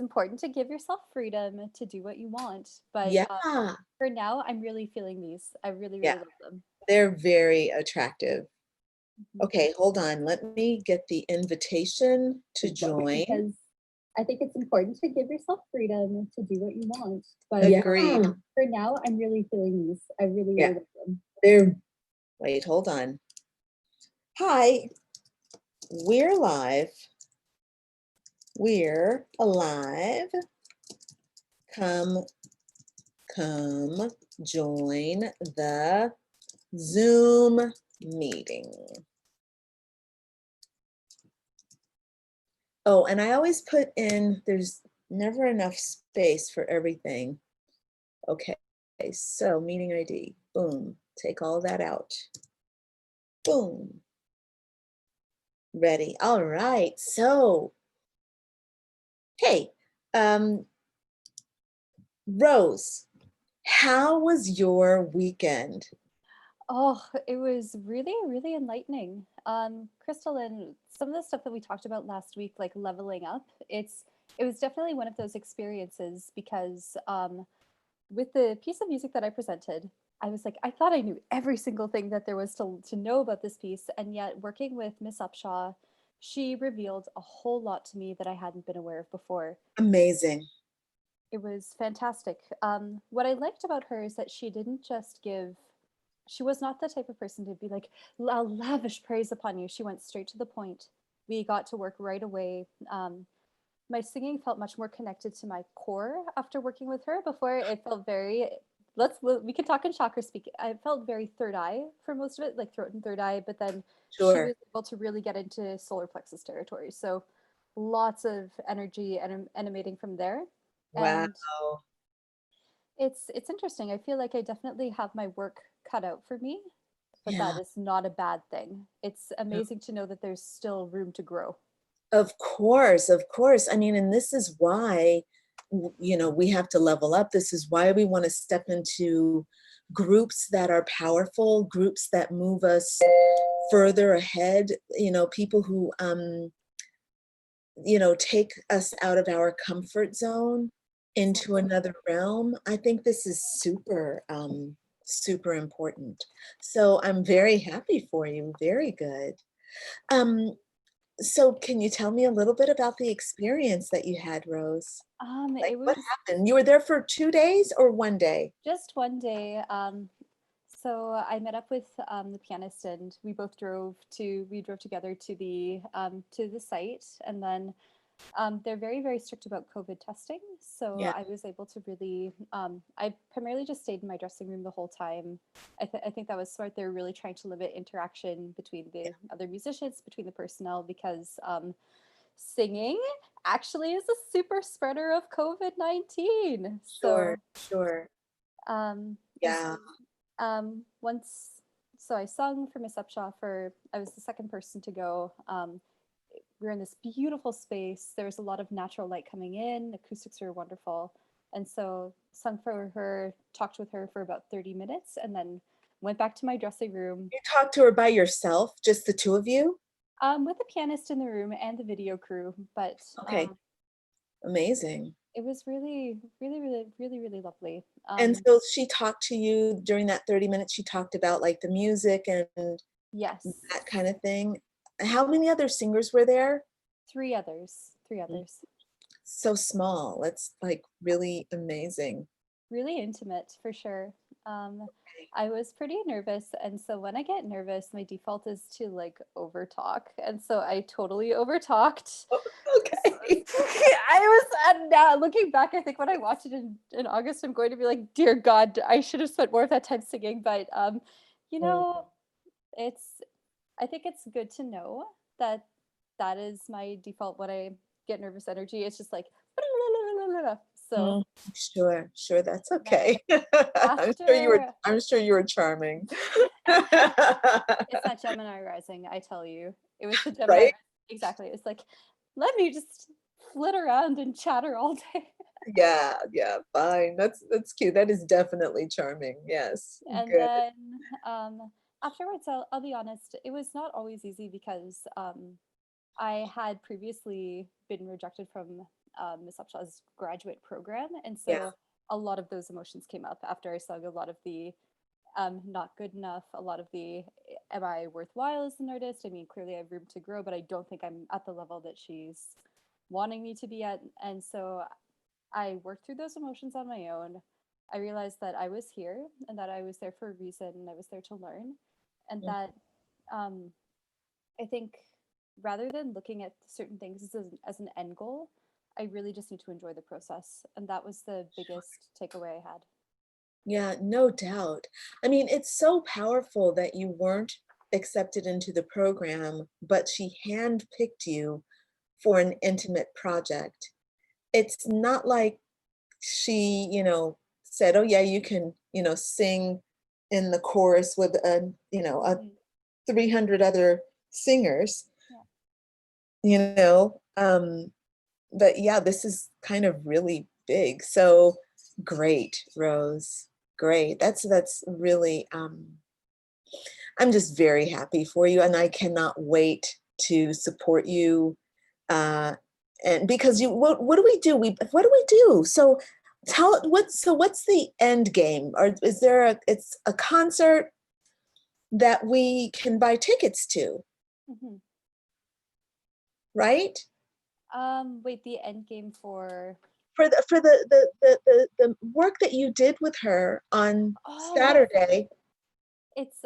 important to give yourself freedom to do what you want. But Yeah, for now, I'm really feeling these. I really, yeah, really love them. they're very attractive. Mhm. Okay, hold on. Let me get the invitation to Well, join. because I think it's important to give yourself freedom to do what you want. But Agreed. for now, I'm really feeling these. I really, Yeah, really love them. they're, wait, hold on. Hi, we're live. We're alive. Come, come, join the Zoom meeting. Oh, and I always put in, there's never enough space for everything. Okay, so meeting ID, boom, take all that out. Boom, ready. All right, so, hey, um, Rose, how was your weekend? Oh, it was really, really enlightening. Crystal, and some of the stuff that we talked about last week, like leveling up, it was definitely one of those experiences because with the piece of music that I presented, I was like, I thought I knew every single thing that there was to know about this piece, and yet working with Miss Upshaw, she revealed a whole lot to me that I hadn't been aware of before. Amazing. It was fantastic. What I liked about her is that she didn't just give, she was not the type of person to be like, I'll lavish praise upon you. She went straight to the point. We got to work right away. My singing felt much more connected to my core after working with her. Before it felt very, we could talk in chakra speak. I felt very third eye for most of it, like throat and third eye, but then she Sure. was able to really get into solar plexus territory. So lots of energy and emanating from there. Wow. And it's interesting. I feel like I definitely have my work cut out for me, but that Yeah. is not a bad thing. It's amazing to know that there's still room to grow. Of course, of course. I mean, and this is why, we have to level up. This is why we want to step into groups that are powerful, groups that move us further ahead, people who, take us out of our comfort zone into Exactly. another realm. I think this is super, super important. So I'm very happy for you. Very good. Um, so can you tell me a little bit about the experience that you had, Rose? Like, It what was happened? You were there for 2 days or 1 day? just one day. So I met up with the pianist, and we drove together to the site, and then they're very, very strict about COVID testing. So Yeah, I was able to really, I primarily just stayed in my dressing room the whole time. I think that was smart. They're really trying to limit interaction between yeah, the other musicians, between the personnel, because singing actually is a super spreader of COVID-19. sure, So, sure. and so Yeah, once, so I sung for Miss Upshaw I was the second person to go. We were in this beautiful space. There was a lot of natural light coming in. Acoustics were wonderful. And so sung for her, talked with her for about 30 minutes, and then went back to my dressing room you talked to her by yourself, just the 2 of you? with the pianist in the room and the video crew. But Okay, amazing. it was really, really, really, really, really lovely. And so she talked to you during that 30 minutes, she talked about, like, the music and Yes, that kind of thing. How many other singers were there? three others, three Mm, others. so small, it's, like, really amazing. Really intimate for sure. I was pretty nervous, and so when I get nervous, my default is to like overtalk, and so I totally overtalked. Oh, okay. I was, and now looking back, I think when I watch it in August, I'm going to be like, dear God, I should have spent more of that time singing. But you Mm, know, it's I think it's good to know that that is my default when I get nervous energy. It's just like so. mm, sure, sure, that's But okay. after I'm sure you were charming. it's that Gemini rising, I tell you. It was the Gemini Right? rising. Exactly. It's like, let me just flit around and chatter all day. Yeah, yeah, fine. That's cute. That is definitely charming. Yes, And good. then afterwards, I'll be honest, it was not always easy because I had previously been rejected from Miss Upshaw's graduate program. And Yeah. so a lot of those emotions came up after I saw a lot of the not good enough, a lot of the am I worthwhile as an artist? I mean, clearly I have room to grow, but I don't think I'm at the level that she's wanting me to be at. And so I worked through those emotions on my own. I realized that I was here and that I was there for a reason and I was there to learn. And Mm. that um, I think rather than looking at certain things as an end goal, I really just need to enjoy the process. And that was the biggest takeaway I had. Yeah, no doubt. I mean, it's so powerful that you weren't accepted into the program, but she handpicked you for an intimate project. It's not like she, said, "Oh yeah, you can, sing in the chorus with a Mm-hmm. 300 other singers." Yeah. You know, um, but yeah, this is kind of really big. So great, Rose. Great. That's really I'm just very happy for you and I cannot wait to support you. Uh and because what do we do? What do we do? So what's the end game? Or is there it's a concert that we can buy tickets to, Mm-hmm. right? Wait, the end game for For the work that you did with her on oh, Saturday, it's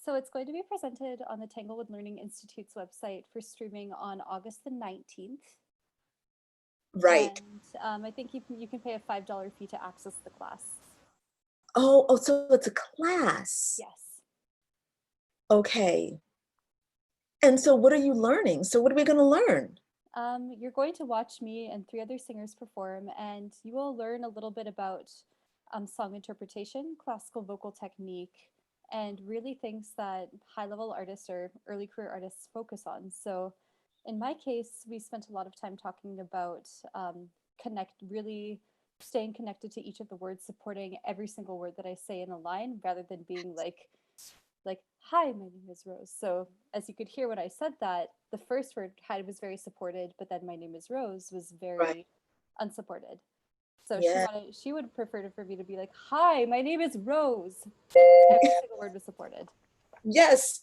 so it's going to be presented on the Tanglewood Learning Institute's website for streaming on August the 19th. right? And I think you can pay a $5 fee to access the class. Oh, so it's a class. Yes. Okay. And so what are you learning? So what are we going to learn? You're going to watch me and three other singers perform, and you will learn a little bit about song interpretation, classical vocal technique, and really things that high level artists or early career artists focus on. So, in my case, we spent a lot of time talking about really staying connected to each of the words, supporting every single word that I say in a line rather than being like hi, my name is Rose. So as you could hear when I said that, the first word hi was very supported, but then my name is Rose was Right. very unsupported. So Yeah. she would prefer for me to be like hi, my name is Rose. Every single word was supported. Yes.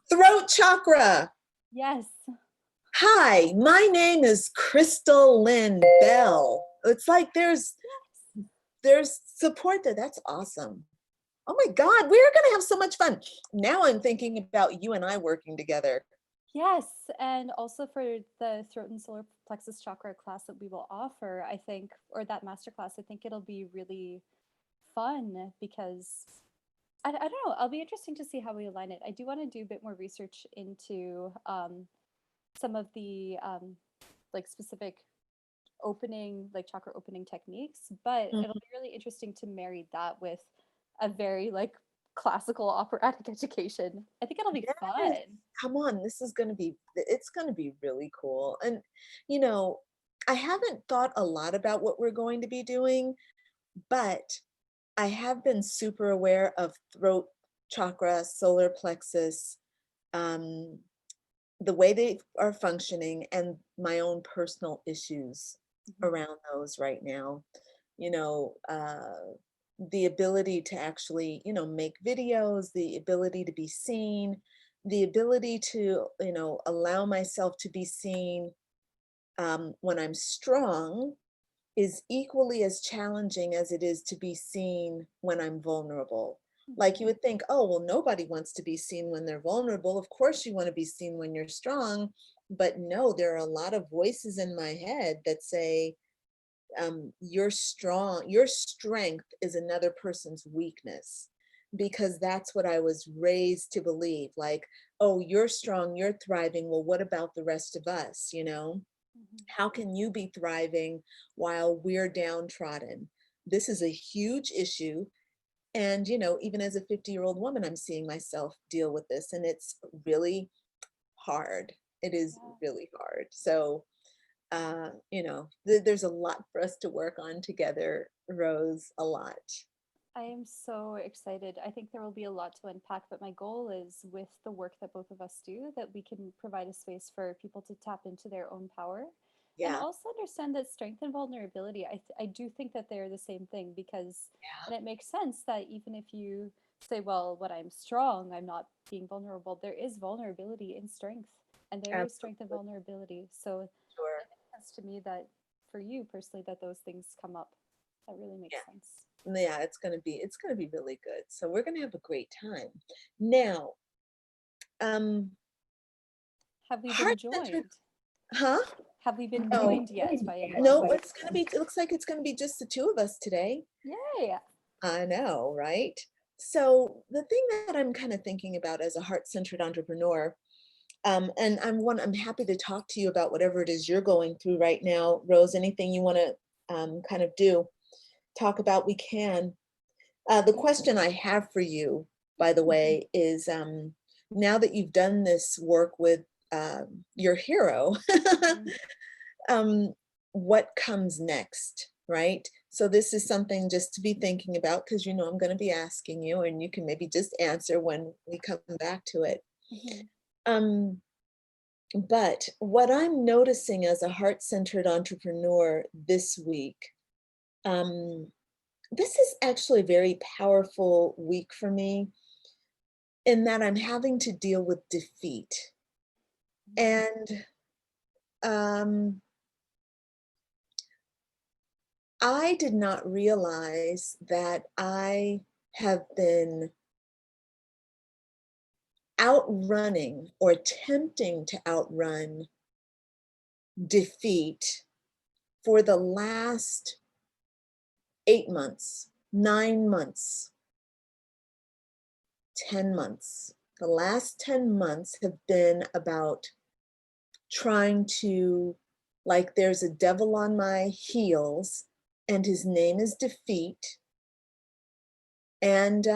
Throat chakra. Yes. Hi, my name is Crystal Lynn Bell. It's like there's support there. That's awesome. Oh my God, we're gonna have so much fun. Now I'm thinking about you and I working together. Yes, and also for the throat and solar plexus chakra class that we will offer, I think, or that master class, I think it'll be really fun because I don't know. I'll be interesting to see how we align it. I do want to do a bit more research into some of the like specific like chakra opening techniques, but it'll Mhm. be really interesting to marry that with a very like classical operatic education. I think it'll be Yes. fun. Come on, it's gonna be really cool. And you know, I haven't thought a lot about what we're going to be doing, but I have been super aware of throat chakra, solar plexus, um, the way they are functioning, and my own personal issues Mhm. around those right now. You know, the ability to actually, make videos, the ability to be seen, the ability to, allow myself to be seen when I'm strong is equally as challenging as it is to be seen when I'm vulnerable. Like Mhm. you would think, oh, well, nobody wants to be seen when they're vulnerable. Of course, you want to be seen when you're strong. But no, there are a lot of voices in my head that say, you're strong, your strength is another person's weakness. Because that's what I was raised to believe. Like, oh, you're strong, you're thriving. Well, what about the rest of us? Mhm. How can you be thriving while we're downtrodden? This is a huge issue. And, even as a 50-year-old woman, I'm seeing myself deal with this, and it's really hard. It is Yeah. really hard. So, there's a lot for us to work on together, Rose, a lot. I am so excited. I think there will be a lot to unpack, but my goal is with the work that both of us do, that we can provide a space for people to tap into their own power And Yeah. also understand that strength and vulnerability, I do think that they're the same thing, because, and it makes sense that even if you say, well, when I'm strong, I'm not being vulnerable, there is vulnerability in strength, and there is strength and Absolutely. vulnerability. So Sure. it makes sense to me that for you personally, that those things come up. That really makes Yeah. sense. Yeah, it's gonna be really good. So we're gonna have a great time. Now, um, Have we been heart-centered, joined? huh? Have we been No, joined yet by no, anyone? it's gonna be, it looks like it's gonna be just the two of us today. Yay! I know, right? So the thing that I'm kind of thinking about as a heart-centered entrepreneur, and I'm happy to talk to you about whatever it is you're going through right now, Rose. Anything you want to kind of talk about, we can. The question I have for you, by the way, is now that you've done this work with your hero, Mhm. um, what comes next, right? So this is something just to be thinking about, because you know I'm going to be asking you, and you can maybe just answer when we come back to it. Mhm. Um, but what I'm noticing as a heart-centered entrepreneur this week, um, this is actually a very powerful week for me, in that I'm having to deal with defeat. And um, I did not realize that I have been outrunning or attempting to outrun defeat for the last 8 months, 9 months, 10 months. The last 10 months have been about trying to, like, there's a devil on my heels, and his name is defeat. And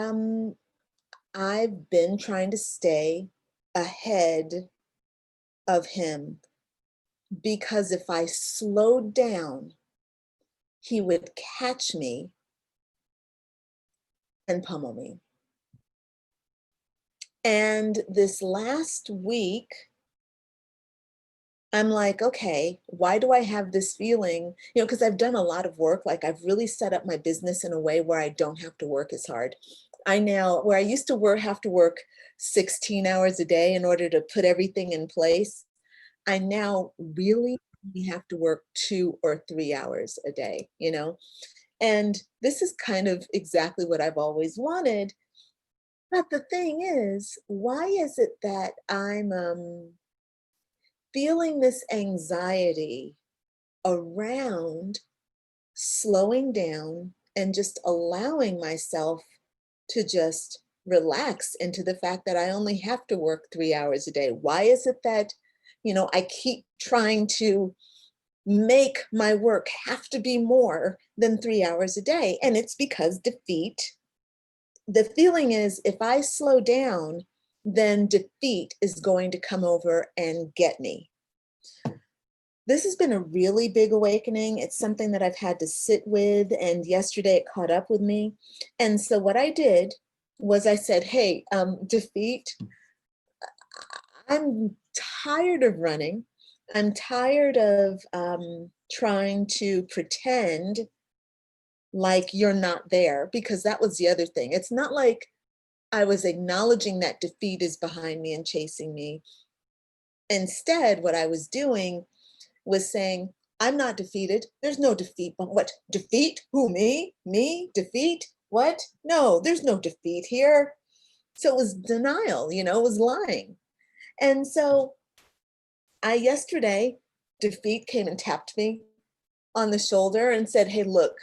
I've been trying to stay ahead of him, because if I slowed down, he would catch me and pummel me. And this last week, I'm like, okay, why do I have this feeling? You know, because I've done a lot of work. Like, I've really set up my business in a way where I don't have to work as hard. I now, where I used to have to work 16 hours a day in order to put everything in place, I now really have to work 2 or 3 hours a day, you know? And this is kind of exactly what I've always wanted. But the thing is, why is it that I'm feeling this anxiety around slowing down and just allowing myself to just relax into the fact that I only have to work 3 hours a day? Why is it that, you know, I keep trying to make my work have to be more than 3 hours a day? And it's because defeat, the feeling is, if I slow down, then defeat is going to come over and get me. This has been a really big awakening. It's something that I've had to sit with, and yesterday it caught up with me. And so what I did was I said, hey, defeat, I'm tired of running. I'm tired of trying to pretend like you're not there, because that was the other thing. It's not like I was acknowledging that defeat is behind me and chasing me. Instead, what I was doing was saying, I'm not defeated. There's no defeat. But what? Defeat? Who, me? Me? Defeat? What? No, there's no defeat here. So it was denial, you know, it was lying. And so yesterday, defeat came and tapped me on the shoulder and said, hey, look,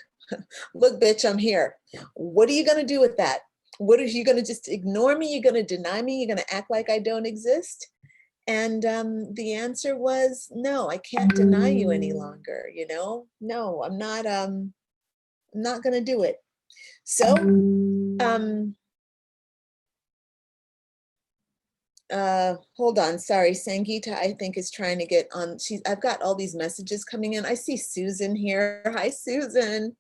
look, bitch, I'm here. What are you going to do with that? What, are you going to just ignore me? You're going to deny me? You're going to act like I don't exist? And the answer was, no, I can't deny you any longer. You know, no, I'm not going to do it. So, hold on. Sorry. Sangeeta, I think, is trying to get on. I've got all these messages coming in. I see Susan here. Hi, Susan.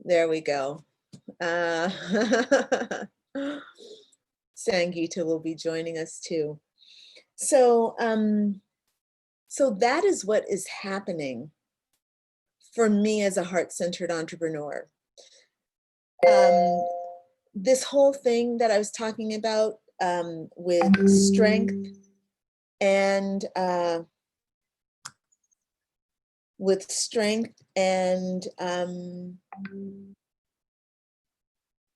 There we go. Sangeeta will be joining us too. So, so that is what is happening for me as a heart-centered entrepreneur. This whole thing that I was talking about with strength and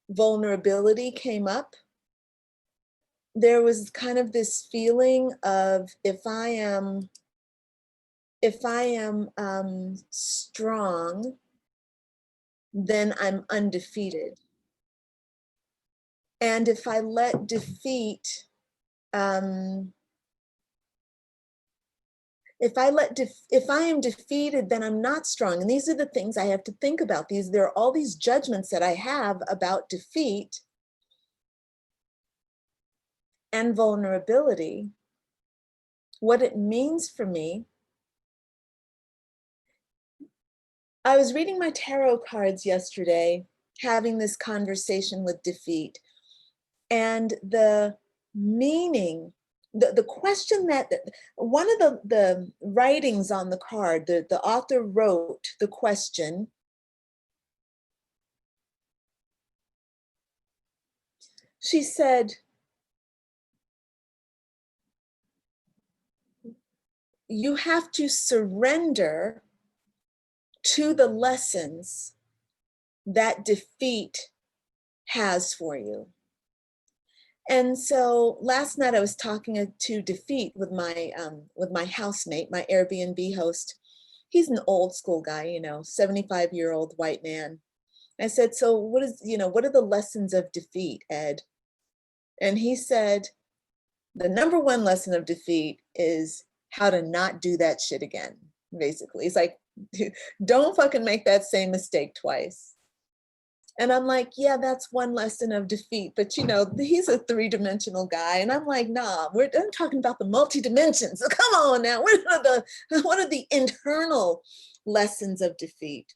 vulnerability came up. There was kind of this feeling of if I am strong, then I'm undefeated. And if I let defeat, if I am defeated, then I'm not strong. And these are the things I have to think about. There are all these judgments that I have about defeat and vulnerability, what it means for me. I was reading my tarot cards yesterday, having this conversation with defeat, and the meaning, the question that one of the writings on the card, the author wrote the question, she said, you have to surrender to the lessons that defeat has for you. And so last night I was talking to defeat with my housemate, my Airbnb host. He's an old school guy, 75-year-old white man. I said, so what are the lessons of defeat, Ed? And he said, the number one lesson of defeat is how to not do that shit again, basically. He's like, don't fucking make that same mistake twice. And I'm like, yeah, that's one lesson of defeat. But he's a three-dimensional guy. And I'm like, nah, I'm talking about the multi-dimensions. So come on now. What are the internal lessons of defeat?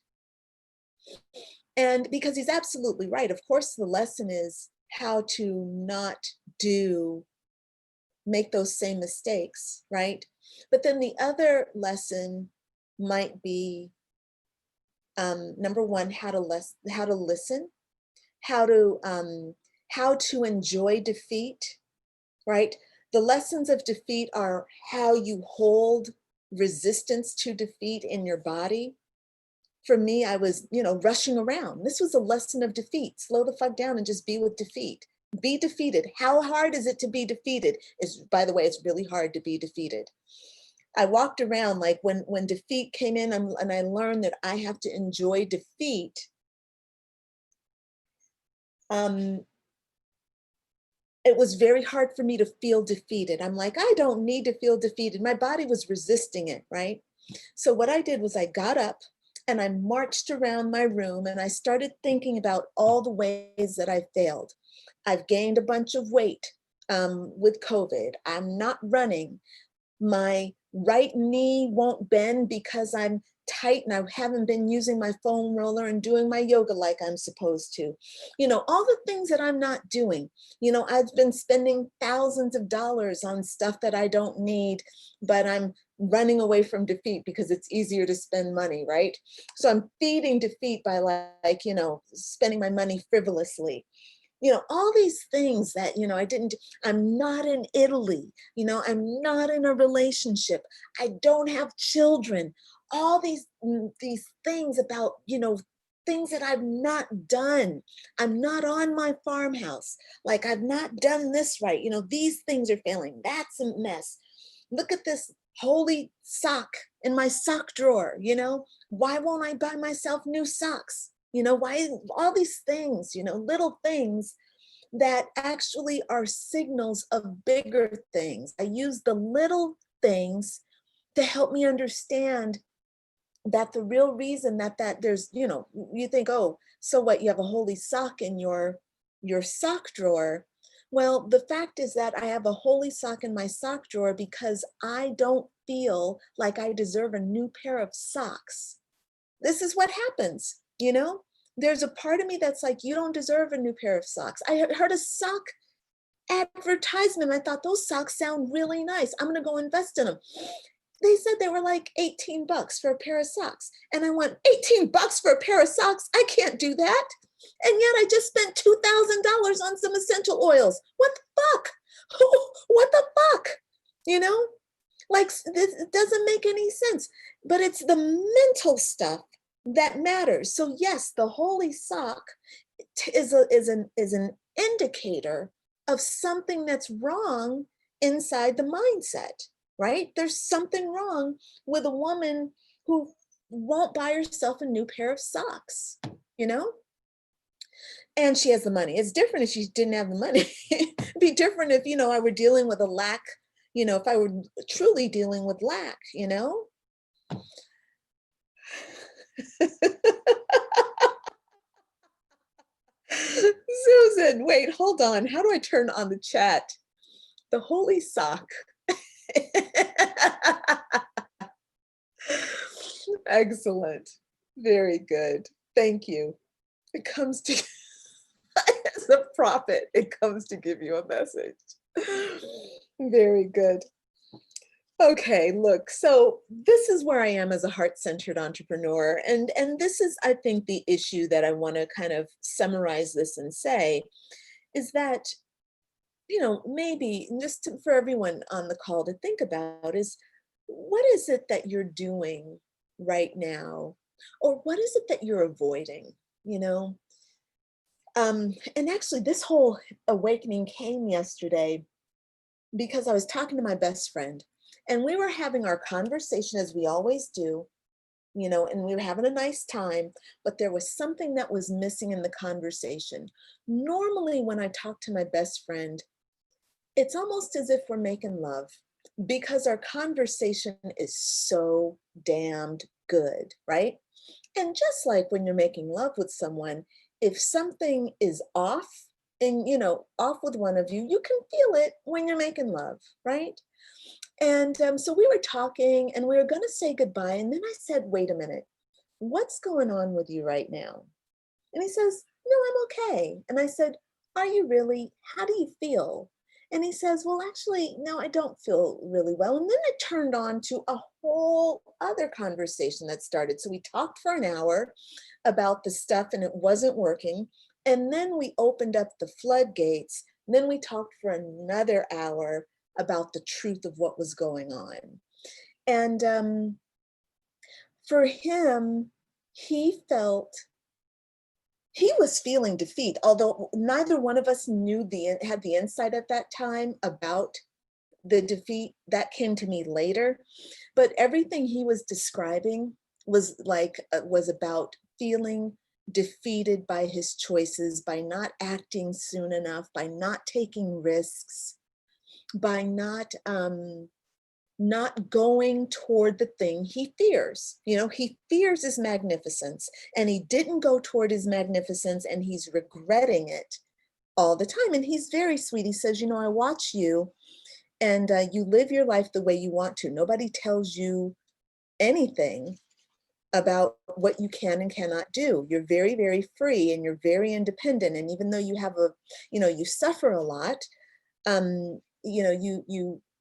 And because he's absolutely right. Of course, the lesson is how to not make those same mistakes, right? But then the other lesson might be, number one, how to listen, how to enjoy defeat, right? The lessons of defeat are how you hold resistance to defeat in your body. For me, I was, rushing around. This was a lesson of defeat. Slow the fuck down and just be with defeat. Be defeated. How hard is it to be defeated? By the way, it's really hard to be defeated. I walked around like when defeat came in and I learned that I have to enjoy defeat. It was very hard for me to feel defeated. I'm like, I don't need to feel defeated. My body was resisting it, right? So what I did was I got up and I marched around my room and I started thinking about all the ways that I failed. I've gained a bunch of weight with COVID. I'm not running. My right knee won't bend because I'm tight and I haven't been using my foam roller and doing my yoga like I'm supposed to. All the things that I'm not doing. I've been spending thousands of dollars on stuff that I don't need, but I'm running away from defeat because it's easier to spend money, right? So I'm feeding defeat by spending my money frivolously. All these things that, I'm not in Italy, I'm not in a relationship, I don't have children, all these things about, things that I've not done. I'm not on my farmhouse. Like I've not done this right. These things are failing. That's a mess. Look at this holy sock in my sock drawer. Why won't I buy myself new socks? Why all these things, little things that actually are signals of bigger things. I use the little things to help me understand that the real reason that there's, you think, oh, so what, you have a holy sock in your sock drawer. Well, the fact is that I have a holy sock in my sock drawer because I don't feel like I deserve a new pair of socks. This is what happens, There's a part of me that's like, you don't deserve a new pair of socks. I heard a sock advertisement. I thought those socks sound really nice. I'm gonna go invest in them. They said they were like 18 bucks for a pair of socks. And I went, 18 bucks for a pair of socks? I can't do that. And yet I just spent $2,000 on some essential oils. What the fuck? What the fuck? You know, like this, it doesn't make any sense, but it's the mental stuff that matters. So yes, the holy sock is an indicator of something that's wrong inside the mindset, right? There's something wrong with a woman who won't buy herself a new pair of socks, you know? And she has the money. It's different if she didn't have the money. It'd be different if, I were dealing with a lack, if I were truly dealing with lack, Susan, wait, hold on. How do I turn on the chat? The holy sock. Excellent. Very good. Thank you. It comes to, as a prophet, it comes to give you a message. Very good. Okay, look, so this is where I am as a heart-centered entrepreneur. And this is, I think, the issue that I want to kind of summarize this and say is that, maybe just for everyone on the call to think about is, what is it that you're doing right now? Or what is it that you're avoiding, And actually, this whole awakening came yesterday because I was talking to my best friend. And we were having our conversation as we always do, and we were having a nice time, but there was something that was missing in the conversation. Normally, when I talk to my best friend, it's almost as if we're making love because our conversation is so damned good, right? And just like when you're making love with someone, if something is off and, off with one of you, you can feel it when you're making love, right? And so we were talking and we were going to say goodbye. And then I said, wait a minute, what's going on with you right now? And he says, no, I'm okay. And I said, are you really? How do you feel? And he says, well, actually, no, I don't feel really well. And then it turned on to a whole other conversation that started. So we talked for an hour about the stuff and it wasn't working. And then we opened up the floodgates. And then we talked for another hour about the truth of what was going on. And for him, he was feeling defeat, although neither one of us had the insight at that time about the defeat. That came to me later. But everything he was describing was about feeling defeated by his choices, by not acting soon enough, by not taking risks, by not going toward the thing he fears. He fears his magnificence, and he didn't go toward his magnificence, and he's regretting it all the time. And he's very sweet. He says, I watch you, and you live your life the way you want to. Nobody tells you anything about what you can and cannot do. You're very, very free, and you're very independent. And even though you have you suffer a lot,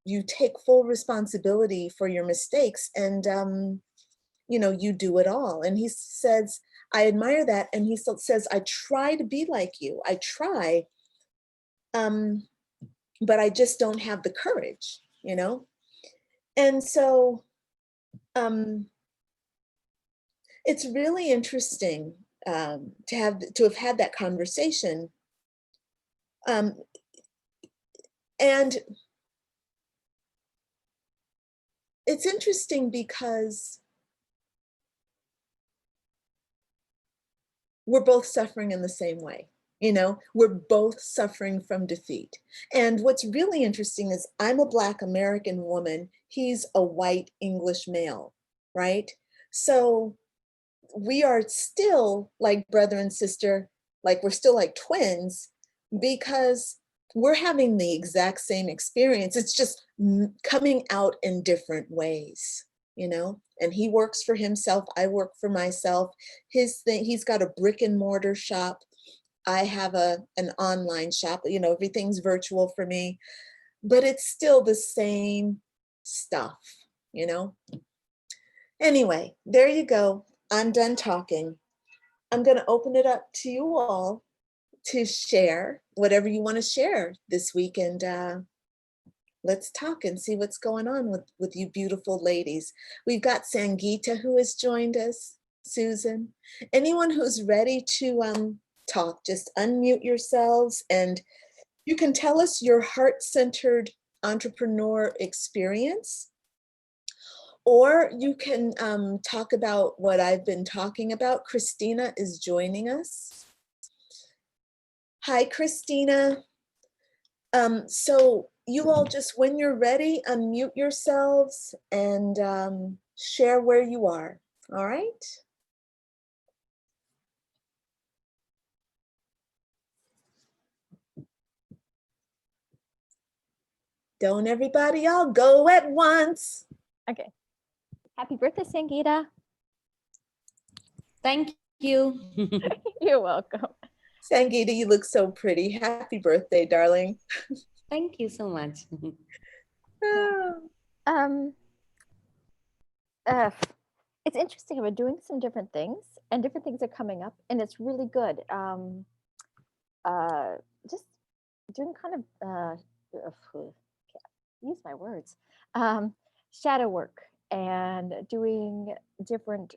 you take full responsibility for your mistakes, and you do it all. And he says, I admire that. And he still says, I try to be like you. I try, but I just don't have the courage, And so it's really interesting to have had that conversation. And it's interesting because we're both suffering in the same way. We're both suffering from defeat. And what's really interesting is I'm a Black American woman. He's a white English male, right? So we are still like brother and sister, like we're still like twins, because we're having the exact same experience. It's just coming out in different ways, and he works for himself. I work for myself. His thing, he's got a brick and mortar shop. I have an online shop, you know, everything's virtual for me, but it's still the same stuff, you know? Anyway, there you go. I'm done talking. I'm going to open it up to you all to share whatever you want to share this week, and let's talk and see what's going on with you beautiful ladies. We've got Sangeeta who has joined us, Susan. Anyone who's ready to talk, just unmute yourselves and you can tell us your heart-centered entrepreneur experience, or you can talk about what I've been talking about. Christina is joining us. Hi, Christina. So you all just, when you're ready, unmute yourselves and share where you are, all right? Don't everybody all go at once. Okay. Happy birthday, Sangeeta. Thank you. You're welcome. Sangeeta, you look so pretty. Happy birthday, darling. Thank you so much. Um, it's interesting. I've been doing some different things, and different things are coming up, and it's really good. Just doing kind of can't use my words. Shadow work and doing different,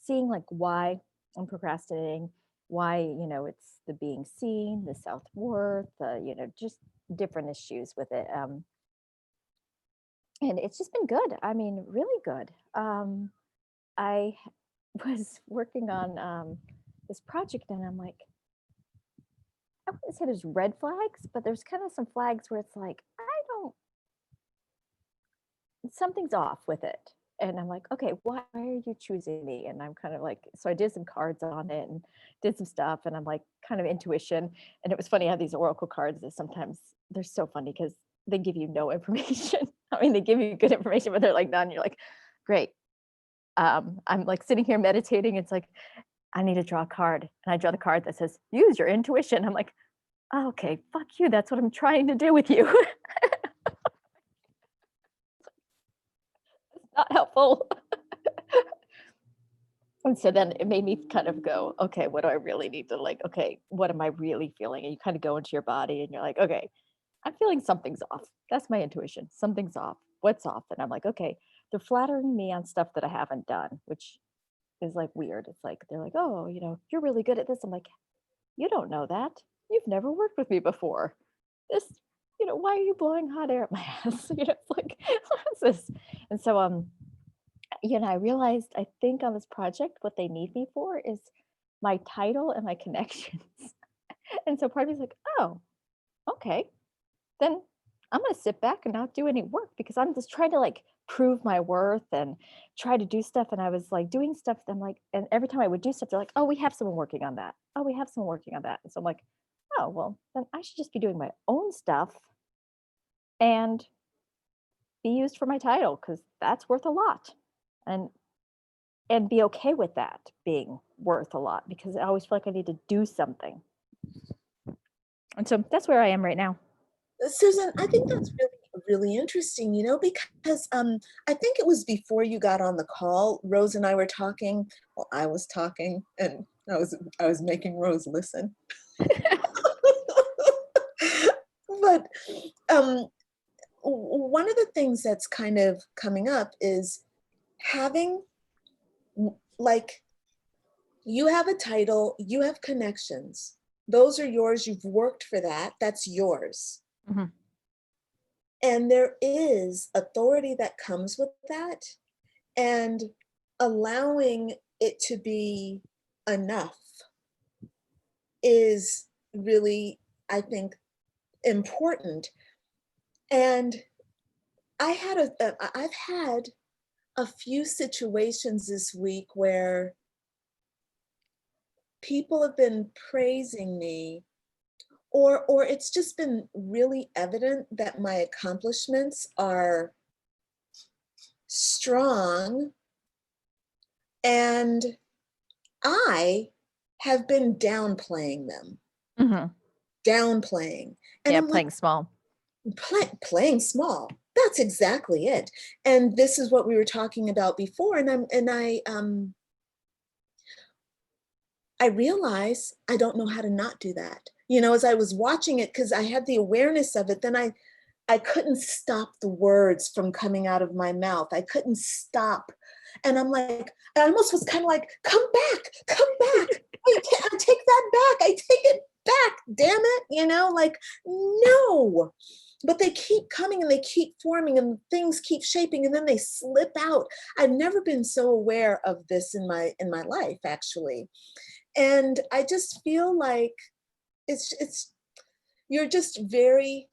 seeing like why I'm procrastinating, why, you know, it's the being seen, the self-worth, you know, just different issues with it. And it's just been good. I mean, really good. I was working on this project, and I'm like, I wouldn't say there's red flags, but there's kind of some flags where it's like, something's off with it. And I'm like, okay, why are you choosing me? And I'm kind of like, so I did some cards on it and did some stuff. And I'm like, kind of intuition. And it was funny how these oracle cards that sometimes they're so funny because they give you no information. I mean, they give you good information, but they're like none. You're like, great. I'm like sitting here meditating. It's like, I need to draw a card. And I draw the card that says, use your intuition. I'm like, oh, okay, fuck you. That's what I'm trying to do with you. Not helpful. And so then it made me kind of go, okay, what do I really need to, like, okay, what am I really feeling? And you kind of go into your body and you're like, okay, I'm feeling something's off. That's my intuition. Something's off. What's off? And I'm like, okay, they're flattering me on stuff that I haven't done, which is like weird. It's like, they're like, oh, you know, you're really good at this. I'm like, you don't know that. You've never worked with me before. This, you know, why are you blowing hot air at my ass? You know, it's like, what is this? And so, you know, I realized, I think on this project, what they need me for is my title and my connections. And so part of me is like, oh, okay, then I'm going to sit back and not do any work because I'm just trying to like prove my worth and try to do stuff. And I was like doing stuff. I'm like, and every time I would do stuff, they're like, oh, we have someone working on that. Oh, we have someone working on that. And so I'm like, oh, well, then I should just be doing my own stuff and be used for my title because that's worth a lot. And be okay with that being worth a lot because I always feel like I need to do something. And so that's where I am right now. Susan, I think that's really interesting, you know, because I think it was before you got on the call, Rose and I were talking. Well, I was talking and I was making Rose listen. But one of the things that's kind of coming up is having, like, you have a title, you have connections. Those are yours. You've worked for that. That's yours. Mm-hmm. And there is authority that comes with that, and allowing it to be enough is really, I think, important. And I've had a few situations this week where people have been praising me, or it's just been really evident that my accomplishments are strong, and I have been downplaying them, downplaying. And Yeah, I'm playing small. playing small. That's exactly it. And this is what we were talking about before. And I realize I don't know how to not do that. You know, as I was watching it, because I had the awareness of it, then I couldn't stop the words from coming out of my mouth. I couldn't stop. And I'm like, I almost was kind of like, come back. I take that back. I take it back, damn it. You know, like, no. But they keep coming and they keep forming and things keep shaping and then they slip out. I've never been so aware of this in my life, actually. And I just feel like it's you're just very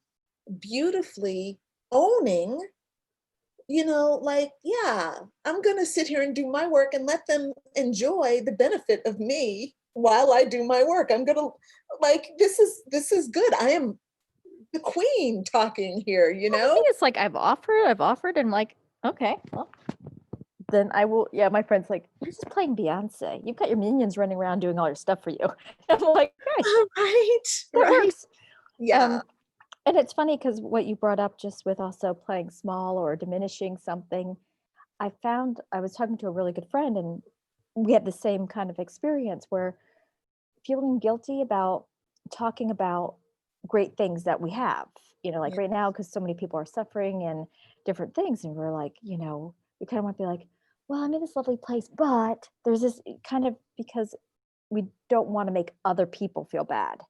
beautifully owning, you know, like, yeah, I'm gonna sit here and do my work and let them enjoy the benefit of me while I do my work. I'm gonna, like, this is good. I am the queen talking here, you Well, the know? thing is, like, I've offered, and like, okay, well, then I will. Yeah, my friend's like, you're just playing Beyonce. You've got your minions running around doing all your stuff for you. I'm like, okay, Right, that right. works. Yeah. And it's funny because what you brought up just with also playing small or diminishing something, I found I was talking to a really good friend and we had the same kind of experience where feeling guilty about talking about great things that we have, like Yeah. right now, because so many people are suffering and different things. And we're like, we kind of want to be like, well, I'm in this lovely place, but there's this kind of because we don't want to make other people feel bad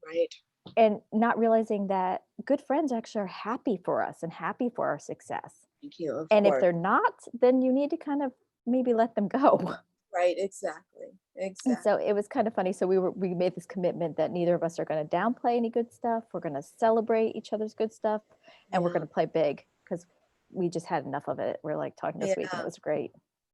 Right. and not realizing that good friends actually are happy for us and happy for our success. Thank you. Of And if course. they're not, then you need to kind of maybe let them go. Right. Exactly. And Exactly. so it was kind of funny. So we made this commitment that neither of us are going to downplay any good stuff. We're going to celebrate each other's good stuff, and we're Yeah. going to play big because we just had enough of it. We're like talking this week, and it was great.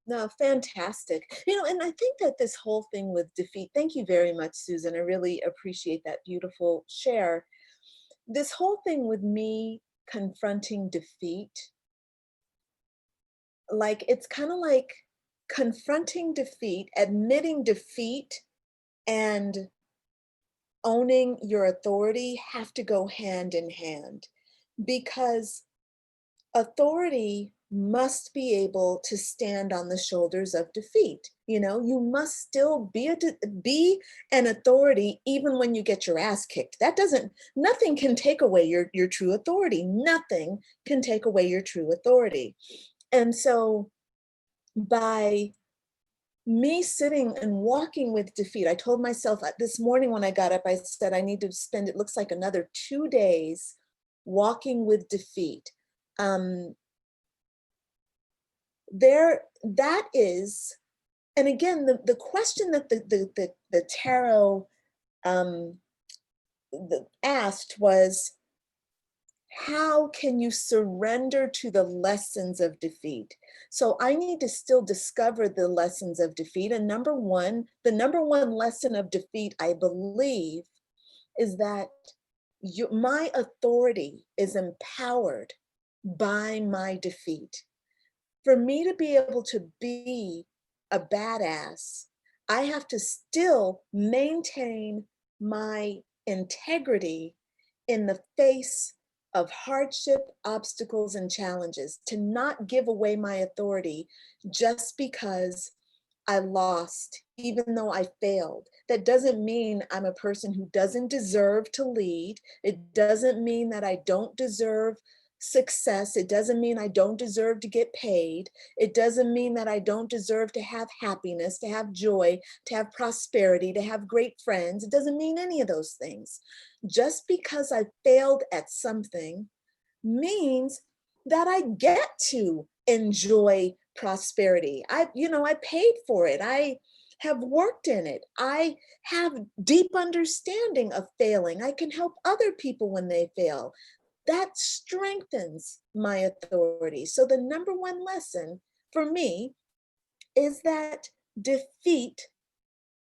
No, fantastic. You know, and I think that this whole thing with defeat, thank you very much, Susan. I really appreciate that beautiful share. This whole thing with me confronting defeat, like, it's kind of like confronting defeat, admitting defeat, and owning your authority have to go hand in hand because authority must be able to stand on the shoulders of defeat. You know, you must still be an authority even when you get your ass kicked. Nothing can take away your true authority. Nothing can take away your true authority. And so by me sitting and walking with defeat, I told myself this morning when I got up, I said, I need to spend, it looks like another 2 days walking with defeat. That is, and again, the question that the tarot asked was, how can you surrender to the lessons of defeat? So I need to still discover the lessons of defeat. And the number one lesson of defeat, I believe, is that my authority is empowered by my defeat. For me to be able to be a badass, I have to still maintain my integrity in the face of hardship, obstacles, and challenges, to not give away my authority just because I lost, even though I failed. That doesn't mean I'm a person who doesn't deserve to lead. It doesn't mean that I don't deserve success. It doesn't mean I don't deserve to get paid. It doesn't mean that I don't deserve to have happiness, to have joy, to have prosperity, to have great friends. It doesn't mean any of those things. Just because I failed at something means that I get to enjoy prosperity. I paid for it. I have worked in it. I have deep understanding of failing. I can help other people when they fail. That strengthens my authority. So the number one lesson for me is that defeat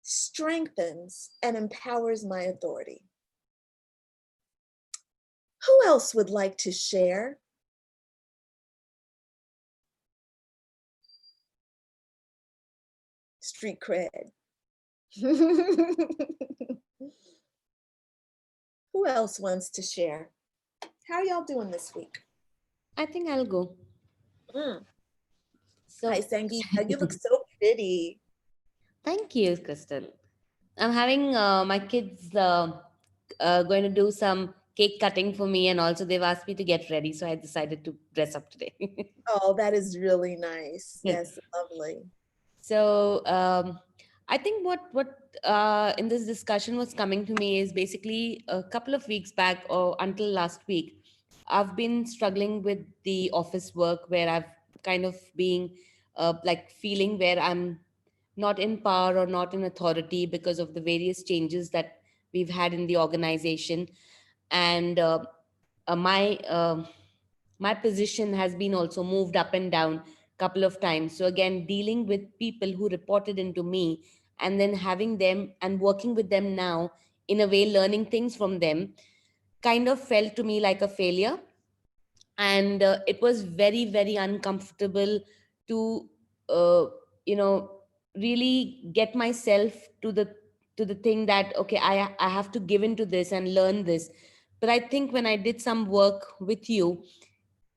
strengthens and empowers my authority. Who else would like to share? Street cred. Who else wants to share? How are y'all doing this week? I think I'll go. Mm. Hi, So, Sangeeta. You look so pretty. thank you, Crystal. I'm having my kids going to do some cake cutting for me, and also they've asked me to get ready. So I decided to dress up today. Oh, that is really nice. Yes, lovely. So I think what in this discussion was coming to me is basically a couple of weeks back or until last week, I've been struggling with the office work where I've kind of being like feeling where I'm not in power or not in authority because of the various changes that we've had in the organization, and my my position has been also moved up and down couple of times. So again, dealing with people who reported into me and then having them and working with them now, in a way learning things from them, kind of felt to me like a failure. And it was very very uncomfortable to uh, you know really get myself to the thing that okay, I have to give into this and learn this. But I think when I did some work with you,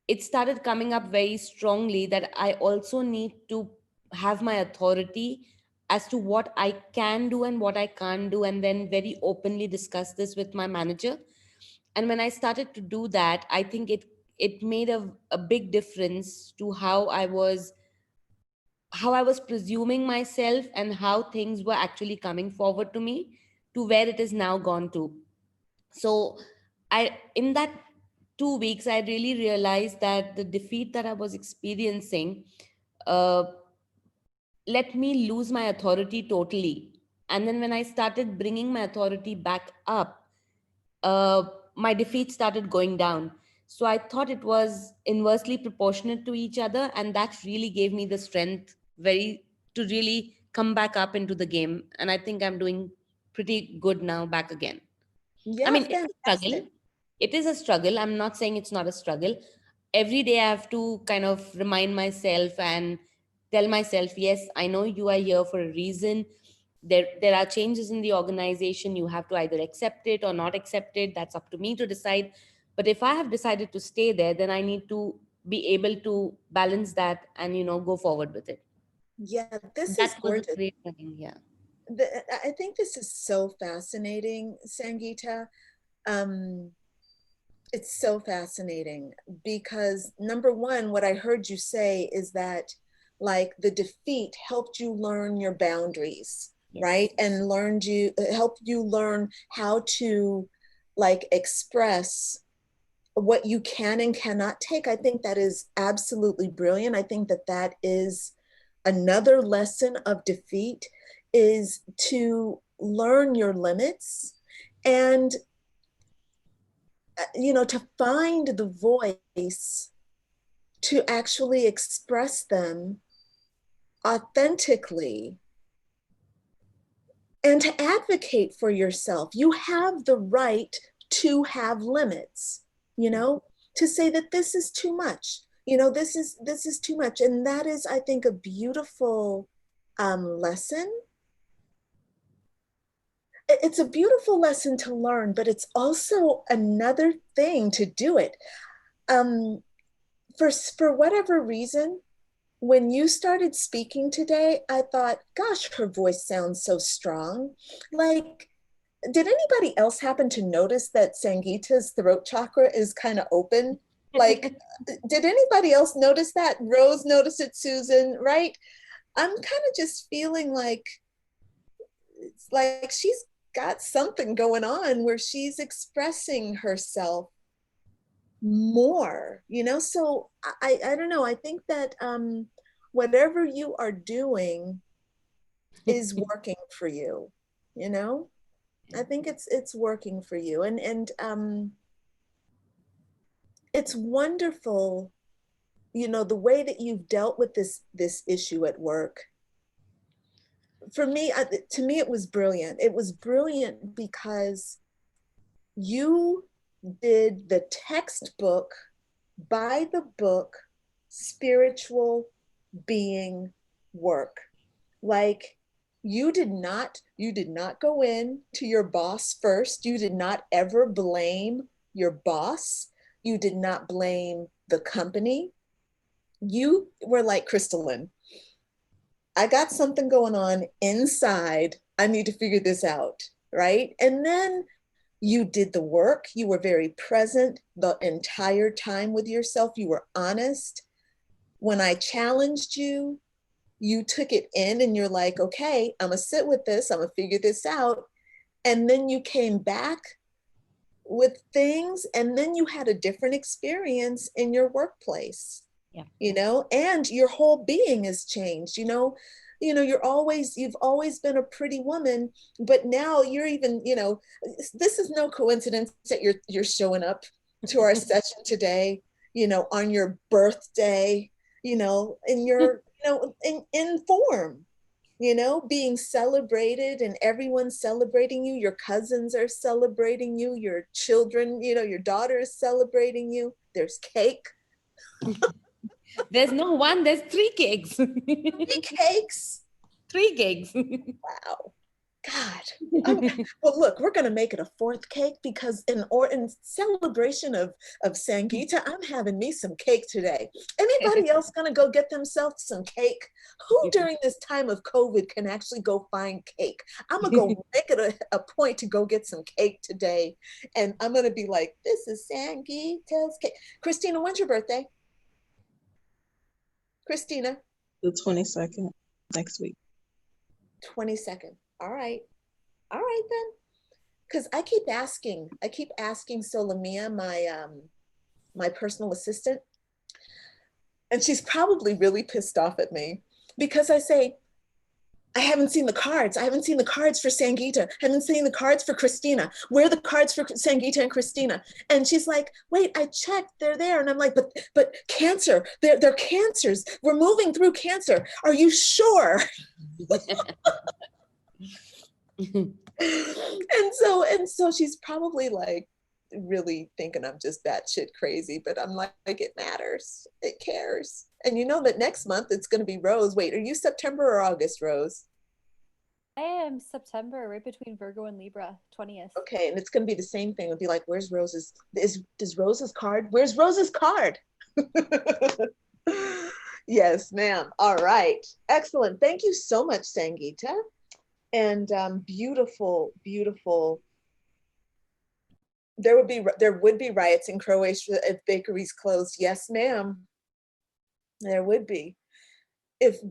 it started coming up very strongly that I also need to have my authority as to what I can do and what I can't do, and then very openly discuss this with my manager. And when I started to do that, I think it made a big difference to how I was presuming myself and how things were actually coming forward to me to where it is now gone to. So I in that 2 weeks I really realized that the defeat that I was experiencing uh, let me lose my authority totally. And then when I started bringing my authority back up, uh, my defeat started going down. So I thought it was inversely proportionate to each other, and that really gave me the strength very to really come back up into the game. And I think I'm doing pretty good now back again. I Yeah, mean, it's a struggle. fantastic. It is a struggle. I'm not saying it's not a struggle. Every day I have to kind of remind myself and tell myself, yes, I know you are here for a reason. There are changes in the organization. You have to either accept it or not accept it. That's up to me to decide. But if I have decided to stay there, then I need to be able to balance that and go forward with it. Yeah, this is That was a gorgeous. great thing. Yeah. I think this is so fascinating, Sangeeta. Um, it's so fascinating because number one, what I heard you say is that like the defeat helped you learn your boundaries, Yes. right? And helped you learn how to like express what you can and cannot take. I think that is absolutely brilliant. I think that that is another lesson of defeat is to learn your limits and to find the voice to actually express them authentically and to advocate for yourself. You have the right to have limits, to say that this is too much. This is too much. And that is, I think, a beautiful lesson. It's a beautiful lesson to learn, but it's also another thing to do it. Um, for whatever reason, when you started speaking today, I thought, gosh, her voice sounds so strong. Like, did anybody else happen to notice that Sangeeta's throat chakra is kind of open? Like, did anybody else notice that? Rose noticed it, Susan, right? I'm kind of just feeling like it's like she's got something going on where she's expressing herself more, so I don't know. I think that whatever you are doing is working for you, you know I think it's working for you, and it's wonderful, the way that you've dealt with this issue at work. For me, to me, it was brilliant because you did the textbook by the book spiritual being work. Like, You did not go in to your boss first. You did not ever blame your boss. You did not blame the company. You were like, Crystalline, I got something going on inside. I need to figure this out, right? And then you did the work. You were very present the entire time with yourself. You were honest. When I challenged you, you took it in and you're like, okay, I'm gonna sit with this, I'm gonna figure this out. And then you came back with things, and then you had a different experience in your workplace. Yeah. You know, and your whole being has changed. You've always been a pretty woman, but now you're even, this is no coincidence that you're showing up to our session today, on your birthday, in your, in form, being celebrated, and everyone's celebrating you. Your cousins are celebrating you, your children, your daughter is celebrating you. There's cake. There's no one, there's three cakes. 3 cakes. 3 cakes. Wow. God. Well, look, we're going to make it a 4th cake, because in celebration of Sangeeta, I'm having me some cake today. Anybody else going to go get themselves some cake? Who during this time of COVID can actually go find cake? I'm going to go make it a point to go get some cake today. And I'm going to be like, this is Sangeeta's cake. Christina, when's your birthday? Christina? The 22nd, next week. 22nd. All right then. Because I keep asking Solamia, my personal assistant, and she's probably really pissed off at me, because I say, I haven't seen the cards. I haven't seen the cards for Sangeeta. I haven't seen the cards for Christina. Where are the cards for Sangeeta and Christina? And she's like, wait, I checked, they're there. And I'm like, but cancer, they're cancers. We're moving through cancer. Are you sure? And so she's probably like really thinking I'm just batshit crazy, but I'm like, it matters. It cares. And you know that next month it's going to be Rose. Wait, are you September or August, Rose? I am September, right between Virgo and Libra, 20th. Okay, and it's going to be the same thing. It'll be like, where's Rose's? Does Rose's card? Where's Rose's card? Yes, ma'am. All right, excellent. Thank you so much, Sangeeta. And beautiful. There would be riots in Croatia if bakeries closed. Yes, ma'am. There would be. If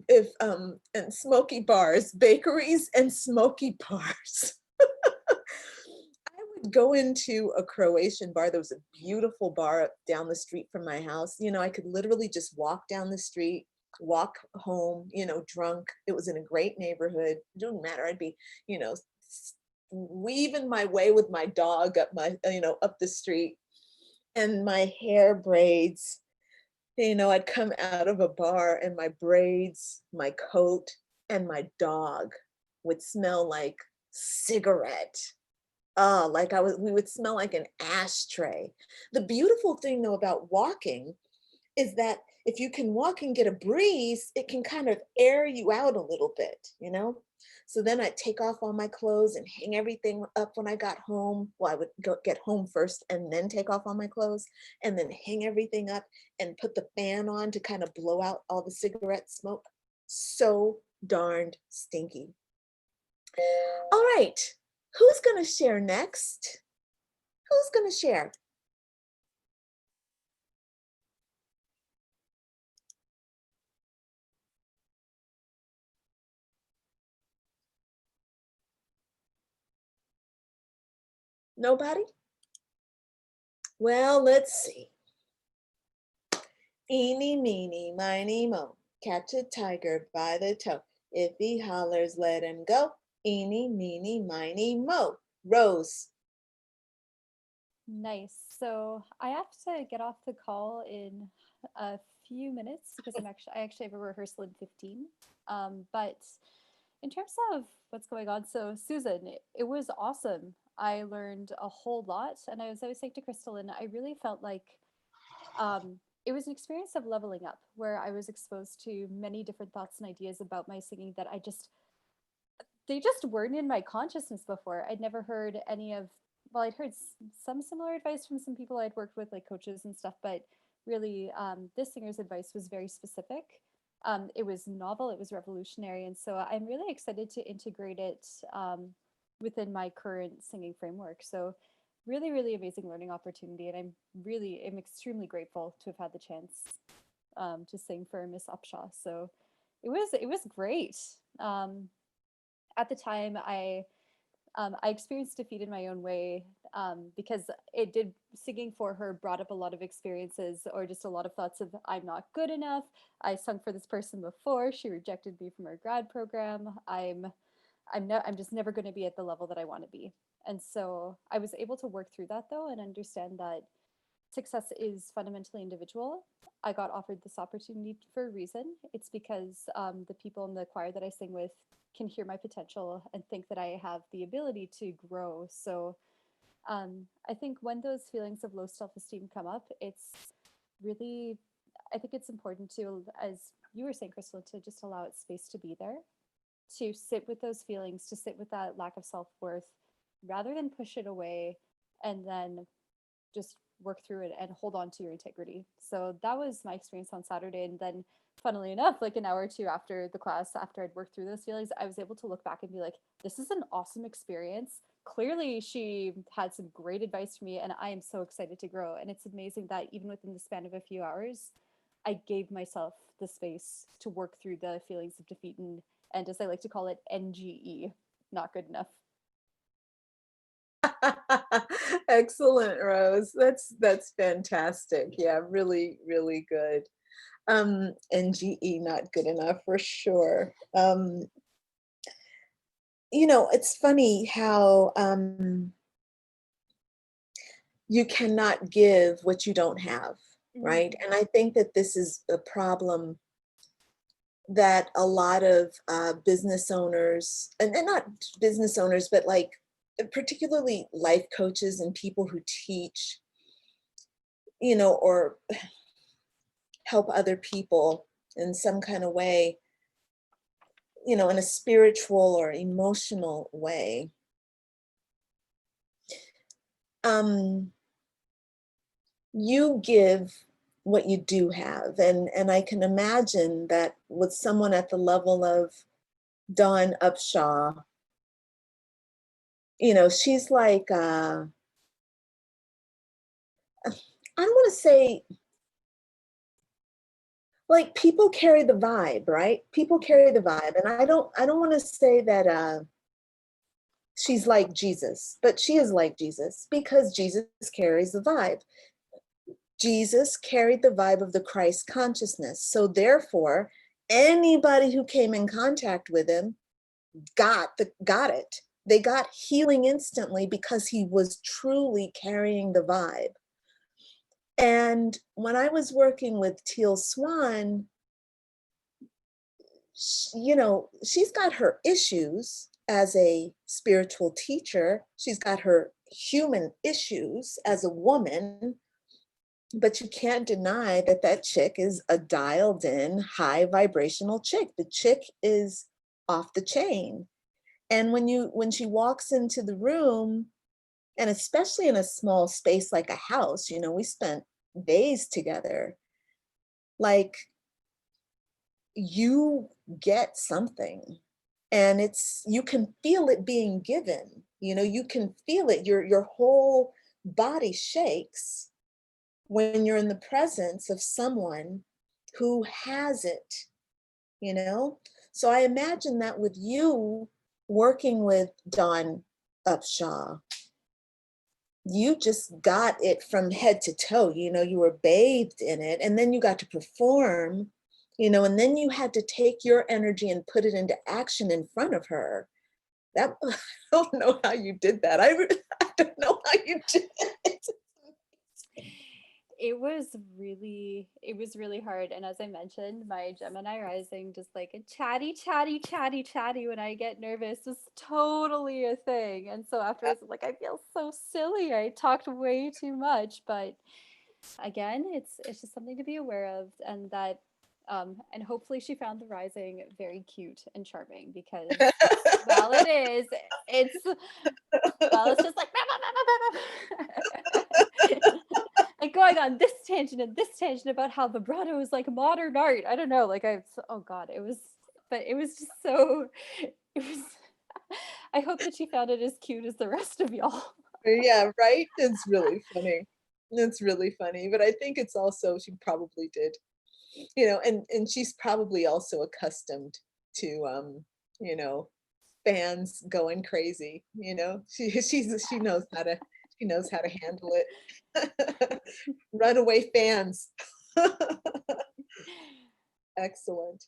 and smoky bars, bakeries and smoky bars. I would go into a Croatian bar. There was a beautiful bar down the street from my house. I could literally just walk down the street, walk home, drunk. It was in a great neighborhood. It didn't matter. I'd be, weaving my way with my dog up up the street, and my hair braids. I'd come out of a bar, and my braids, my coat, and my dog would smell like cigarette. Oh, we would smell like an ashtray. The beautiful thing though about walking is that if you can walk and get a breeze, it can kind of air you out a little bit, So then I'd take off all my clothes and hang everything up when I got home. Well, I would get home first and then take off all my clothes, and then hang everything up and put the fan on to kind of blow out all the cigarette smoke. So darned stinky. All right, who's gonna share next? Who's gonna share? Nobody? Well, let's see. Eeny, meeny, miny, mo. Catch a tiger by the toe. If he hollers, let him go. Eeny, meeny, miny, mo. Rose. Nice. So I have to get off the call in a few minutes because I actually have a rehearsal in 15. But in terms of what's going on, so Susan, it was awesome. I learned a whole lot, and I was saying to Crystalline, I really felt like it was an experience of leveling up, where I was exposed to many different thoughts and ideas about my singing that they just weren't in my consciousness before. I'd never heard any of, well, I'd heard some similar advice from some people I'd worked with, like coaches and stuff, but really this singer's advice was very specific. It was novel, it was revolutionary. And so I'm really excited to integrate it within my current singing framework. So really, really amazing learning opportunity. And I'm extremely grateful to have had the chance to sing for Miss Upshaw. So it was great. At the time, I experienced defeat in my own way because singing for her brought up a lot of experiences or just a lot of thoughts of I'm not good enough. I sung for this person before. She rejected me from her grad program. I'm just never going to be at the level that I want to be. And so I was able to work through that though and understand that success is fundamentally individual. I got offered this opportunity for a reason. It's because the people in the choir that I sing with can hear my potential and think that I have the ability to grow. So I think when those feelings of low self-esteem come up, it's really, I think it's important to, as you were saying, Crystal, to just allow it space to be there, to sit with those feelings, to sit with that lack of self-worth, rather than push it away and then just work through it and hold on to your integrity. So that was my experience on Saturday. And then funnily enough, like an hour or two after the class, after I'd worked through those feelings, I was able to look back and be like, this is an awesome experience. Clearly she had some great advice for me and I am so excited to grow. And it's amazing that even within the span of a few hours, I gave myself the space to work through the feelings of defeat and as I like to call it, NGE, not good enough. Excellent, Rose. That's fantastic. Yeah, really, really good. NGE, not good enough for sure. It's funny how you cannot give what you don't have, right? And I think that this is a problem that a lot of business owners, and not business owners, but like particularly life coaches and people who teach, or help other people in some kind of way, in a spiritual or emotional way. You give what you do have. And I can imagine that with someone at the level of Dawn Upshaw, she's like, I don't want to say, like, people carry the vibe, right? People carry the vibe. And I don't want to say that she's like Jesus, but she is like Jesus because Jesus carries the vibe. Jesus carried the vibe of the Christ consciousness. So therefore, anybody who came in contact with him got it. They got healing instantly because he was truly carrying the vibe. And when I was working with Teal Swan, she's got her issues as a spiritual teacher. She's got her human issues as a woman. But you can't deny that chick is a dialed in, high vibrational chick. The chick is off the chain. And when she walks into the room, and especially in a small space like a house, we spent days together, like, you get something and you can feel it being given, you can feel it. Your whole body shakes when you're in the presence of someone who has it, So I imagine that with you working with Dawn Upshaw, you just got it from head to toe, you were bathed in it, and then you got to perform, and then you had to take your energy and put it into action in front of her. I don't know how you did that. I don't know how you did it. It was really hard. And as I mentioned, my Gemini rising, just like a chatty when I get nervous was totally a thing. And so afterwards, I'm like, I feel so silly. I talked way too much. But again, it's just something to be aware of. And that And hopefully she found the rising very cute and charming, because while it is, it's just like like going on this tangent and this tangent about how vibrato is like modern art. I don't know, like oh god, it was just so, it was I hope that she found it as cute as the rest of y'all. Yeah, right? It's really funny. It's really funny. But I think it's also, she probably did, and she's probably also accustomed to, you know, fans going crazy, she knows how to, handle it. Runaway fans. Excellent.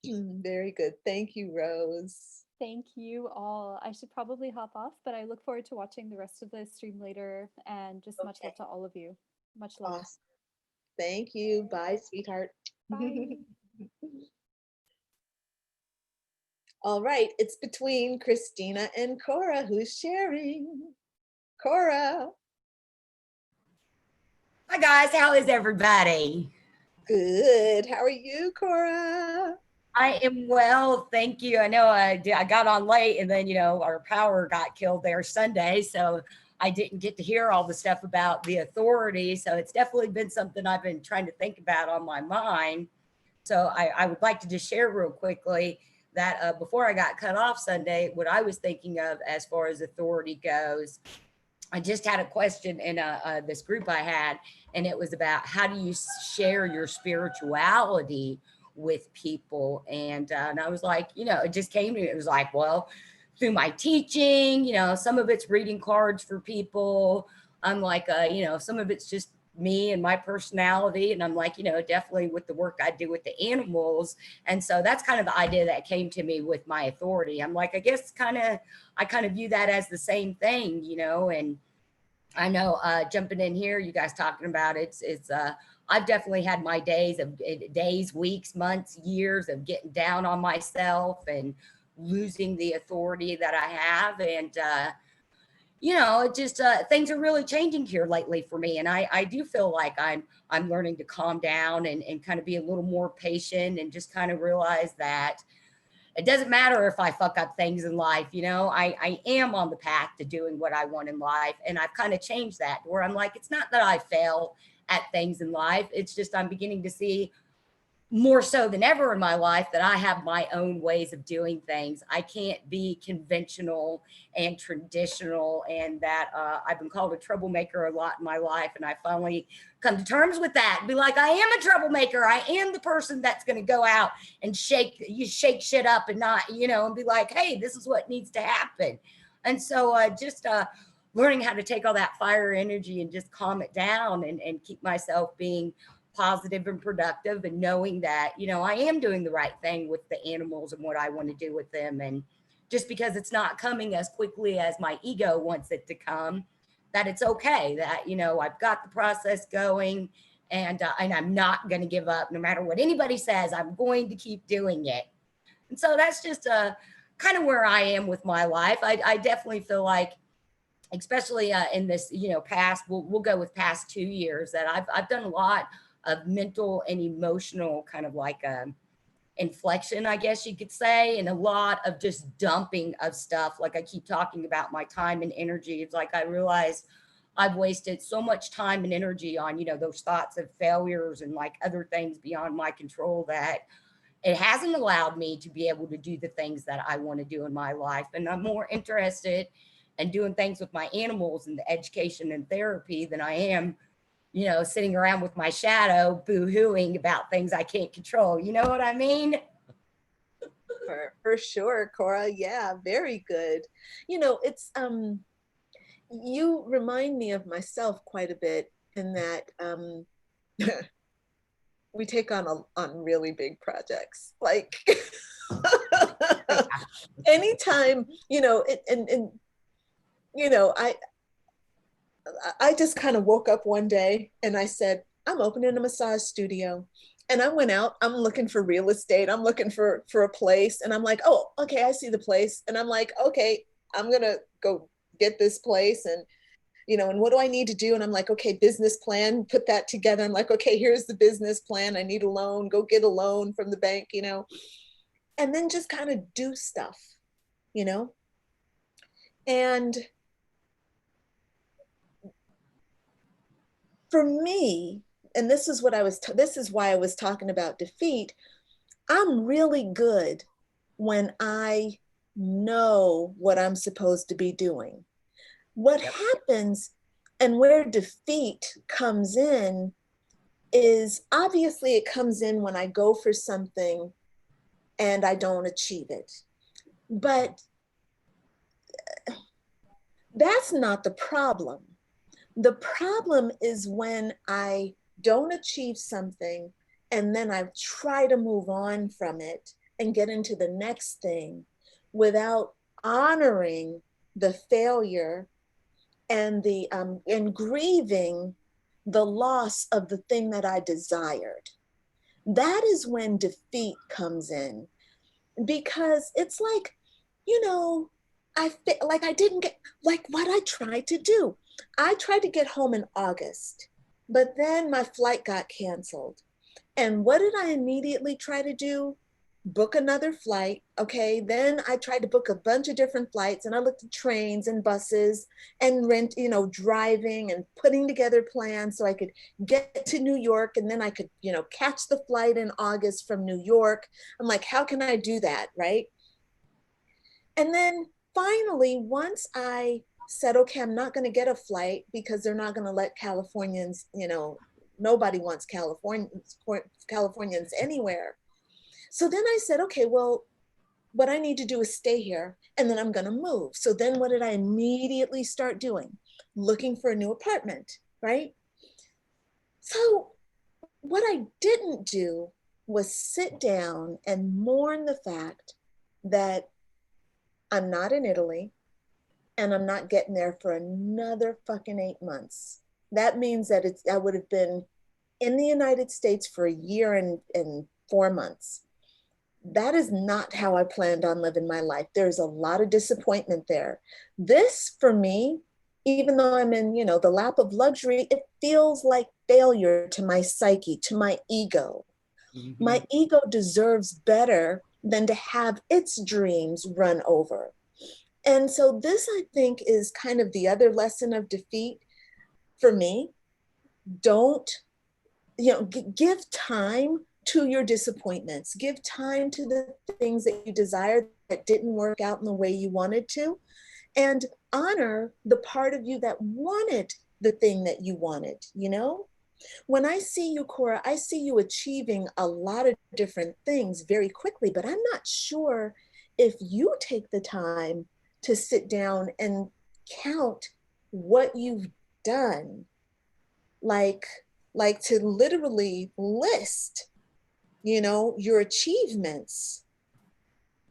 Very good. Thank you, Rose. Thank you all. I should probably hop off, but I look forward to watching the rest of the stream later, and just much love to all of you. Much love. Awesome. Thank you. Bye, sweetheart. Bye. All right, it's between Christina and Cora. Who's sharing? Cora. Hi guys, how is everybody? Good. How are you, Cora? I am well, thank you. I know I got on late, and then our power got killed there Sunday, so I didn't get to hear all the stuff about the authority. So it's definitely been something I've been trying to think about on my mind. So I would like to just share real quickly that before I got cut off Sunday, what I was thinking of as far as authority goes, I just had a question in this group I had, and it was about how do you share your spirituality with people? And I was like, it just came to me. It was like, well, through my teaching, some of it's reading cards for people. I'm like, some of it's just me and my personality. And I'm like, definitely with the work I do with the animals. And so that's kind of the idea that came to me with my authority. I'm like, I guess I kind of view that as the same thing, and I know jumping in here, you guys talking about it's I've definitely had my days, weeks, months, years of getting down on myself and losing the authority that I have. And, it just, things are really changing here lately for me. And I do feel like I'm learning to calm down and kind of be a little more patient and just kind of realize that it doesn't matter if I fuck up things in life, I am on the path to doing what I want in life. And I've kind of changed that where I'm like, it's not that I fail at things in life. It's just I'm beginning to see more so than ever in my life that I have my own ways of doing things. I can't be conventional and traditional, and that I've been called a troublemaker a lot in my life. And I finally come to terms with that and be like, I am a troublemaker. I am the person that's going to go out and shake shit up and not, and be like, hey, this is what needs to happen. And so just learning how to take all that fire energy and just calm it down and keep myself being positive and productive, and knowing that, I am doing the right thing with the animals and what I want to do with them. And just because it's not coming as quickly as my ego wants it to come, that it's okay, that, I've got the process going, and I'm not going to give up no matter what anybody says. I'm going to keep doing it. And so that's just kind of where I am with my life. I definitely feel like, especially in this, past, we'll go with past 2 years, that I've done a lot of mental and emotional kind of like inflection, I guess you could say, and a lot of just dumping of stuff. Like I keep talking about my time and energy. It's like I realize I've wasted so much time and energy on, those thoughts of failures and like other things beyond my control, that it hasn't allowed me to be able to do the things that I want to do in my life. And I'm more interested in doing things with my animals and the education and therapy than I am sitting around with my shadow boo-hooing about things I can't control. You know what I mean? For sure, Cora. Yeah, very good. It's you remind me of myself quite a bit in that we take on really big projects. Like anytime, I just kind of woke up one day and I said, I'm opening a massage studio. And I went out, I'm looking for real estate. I'm looking for a place. And I'm like, oh, okay, I see the place. And I'm like, okay, I'm going to go get this place. And and what do I need to do? And I'm like, okay, business plan, put that together. I'm like, okay, here's the business plan. I need a loan, go get a loan from the bank, and then just kind of do stuff, and for me, and this is why I was talking about defeat. I'm really good when I know what I'm supposed to be doing. What happens and where defeat comes in is obviously it comes in when I go for something and I don't achieve it. But that's not the problem. The problem is when I don't achieve something and then I try to move on from it and get into the next thing without honoring the failure and and grieving the loss of the thing that I desired. That is when defeat comes in, because it's like, I didn't get like what I tried to do. I tried to get home in August, but then my flight got canceled. And what did I immediately try to do? Book another flight. Okay. Then I tried to book a bunch of different flights, and I looked at trains and buses and driving and putting together plans so I could get to New York. And then I could, catch the flight in August from New York. I'm like, how can I do that? Right. And then finally, once I said, okay, I'm not going to get a flight because they're not going to let Californians, nobody wants Californians anywhere. So then I said, okay, well, what I need to do is stay here and then I'm going to move. So then what did I immediately start doing? Looking for a new apartment, right? So what I didn't do was sit down and mourn the fact that I'm not in Italy and I'm not getting there for another fucking 8 months. That means that I would have been in the United States for a year and 4 months. That is not how I planned on living my life. There's a lot of disappointment there. This, for me, even though I'm in, the lap of luxury, it feels like failure to my psyche, to my ego. Mm-hmm. My ego deserves better than to have its dreams run over. And so this, I think, is kind of the other lesson of defeat for me. Don't, give time to your disappointments. Give time to the things that you desire that didn't work out in the way you wanted to, and honor the part of you that wanted the thing that you wanted, When I see you, Cora, I see you achieving a lot of different things very quickly, but I'm not sure if you take the time to sit down and count what you've done, like to literally list, your achievements,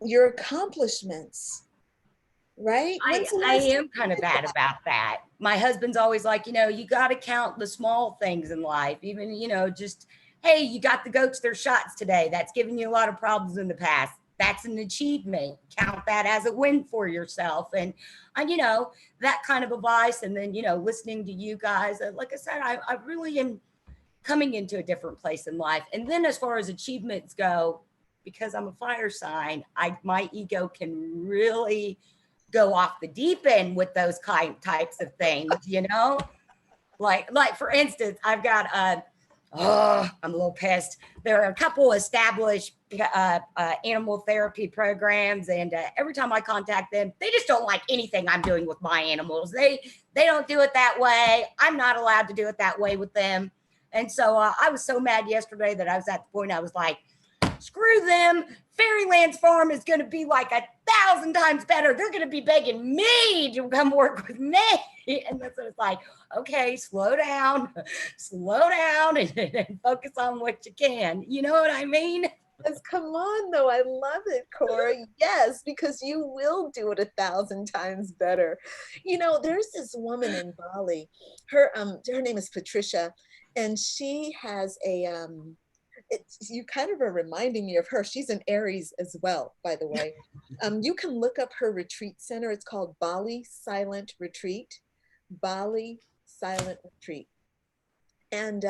your accomplishments, right? I am kind of bad about that. My husband's always like, you got to count the small things in life. Even, just, hey, you got the goats their shots today. That's given you a lot of problems in the past. That's an achievement. Count that as a win for yourself. And that kind of advice. And then, listening to you guys, like I said, I really am coming into a different place in life. And then as far as achievements go, because I'm a fire sign, my ego can really go off the deep end with those types of things, like for instance, I've got I'm a little pissed. There are a couple established animal therapy programs, and every time I contact them, they just don't like anything I'm doing with my animals. They don't do it that way. I'm not allowed to do it that way with them. And so I was so mad yesterday that I was at the point I was like, screw them. Fairyland's Farm is going to be like 1,000 times better. They're going to be begging me to come work with me. And that's what it's like, okay, slow down and focus on what you can. You know what I mean? Yes, come on, though. I love it, Cora. Yes, because you will do it 1,000 times better. There's this woman in Bali. Her name is Patricia, and she has you kind of are reminding me of her. She's an Aries as well, by the way. You can look up her retreat center. It's called Bali Silent Retreat. Bali Silent Retreat. And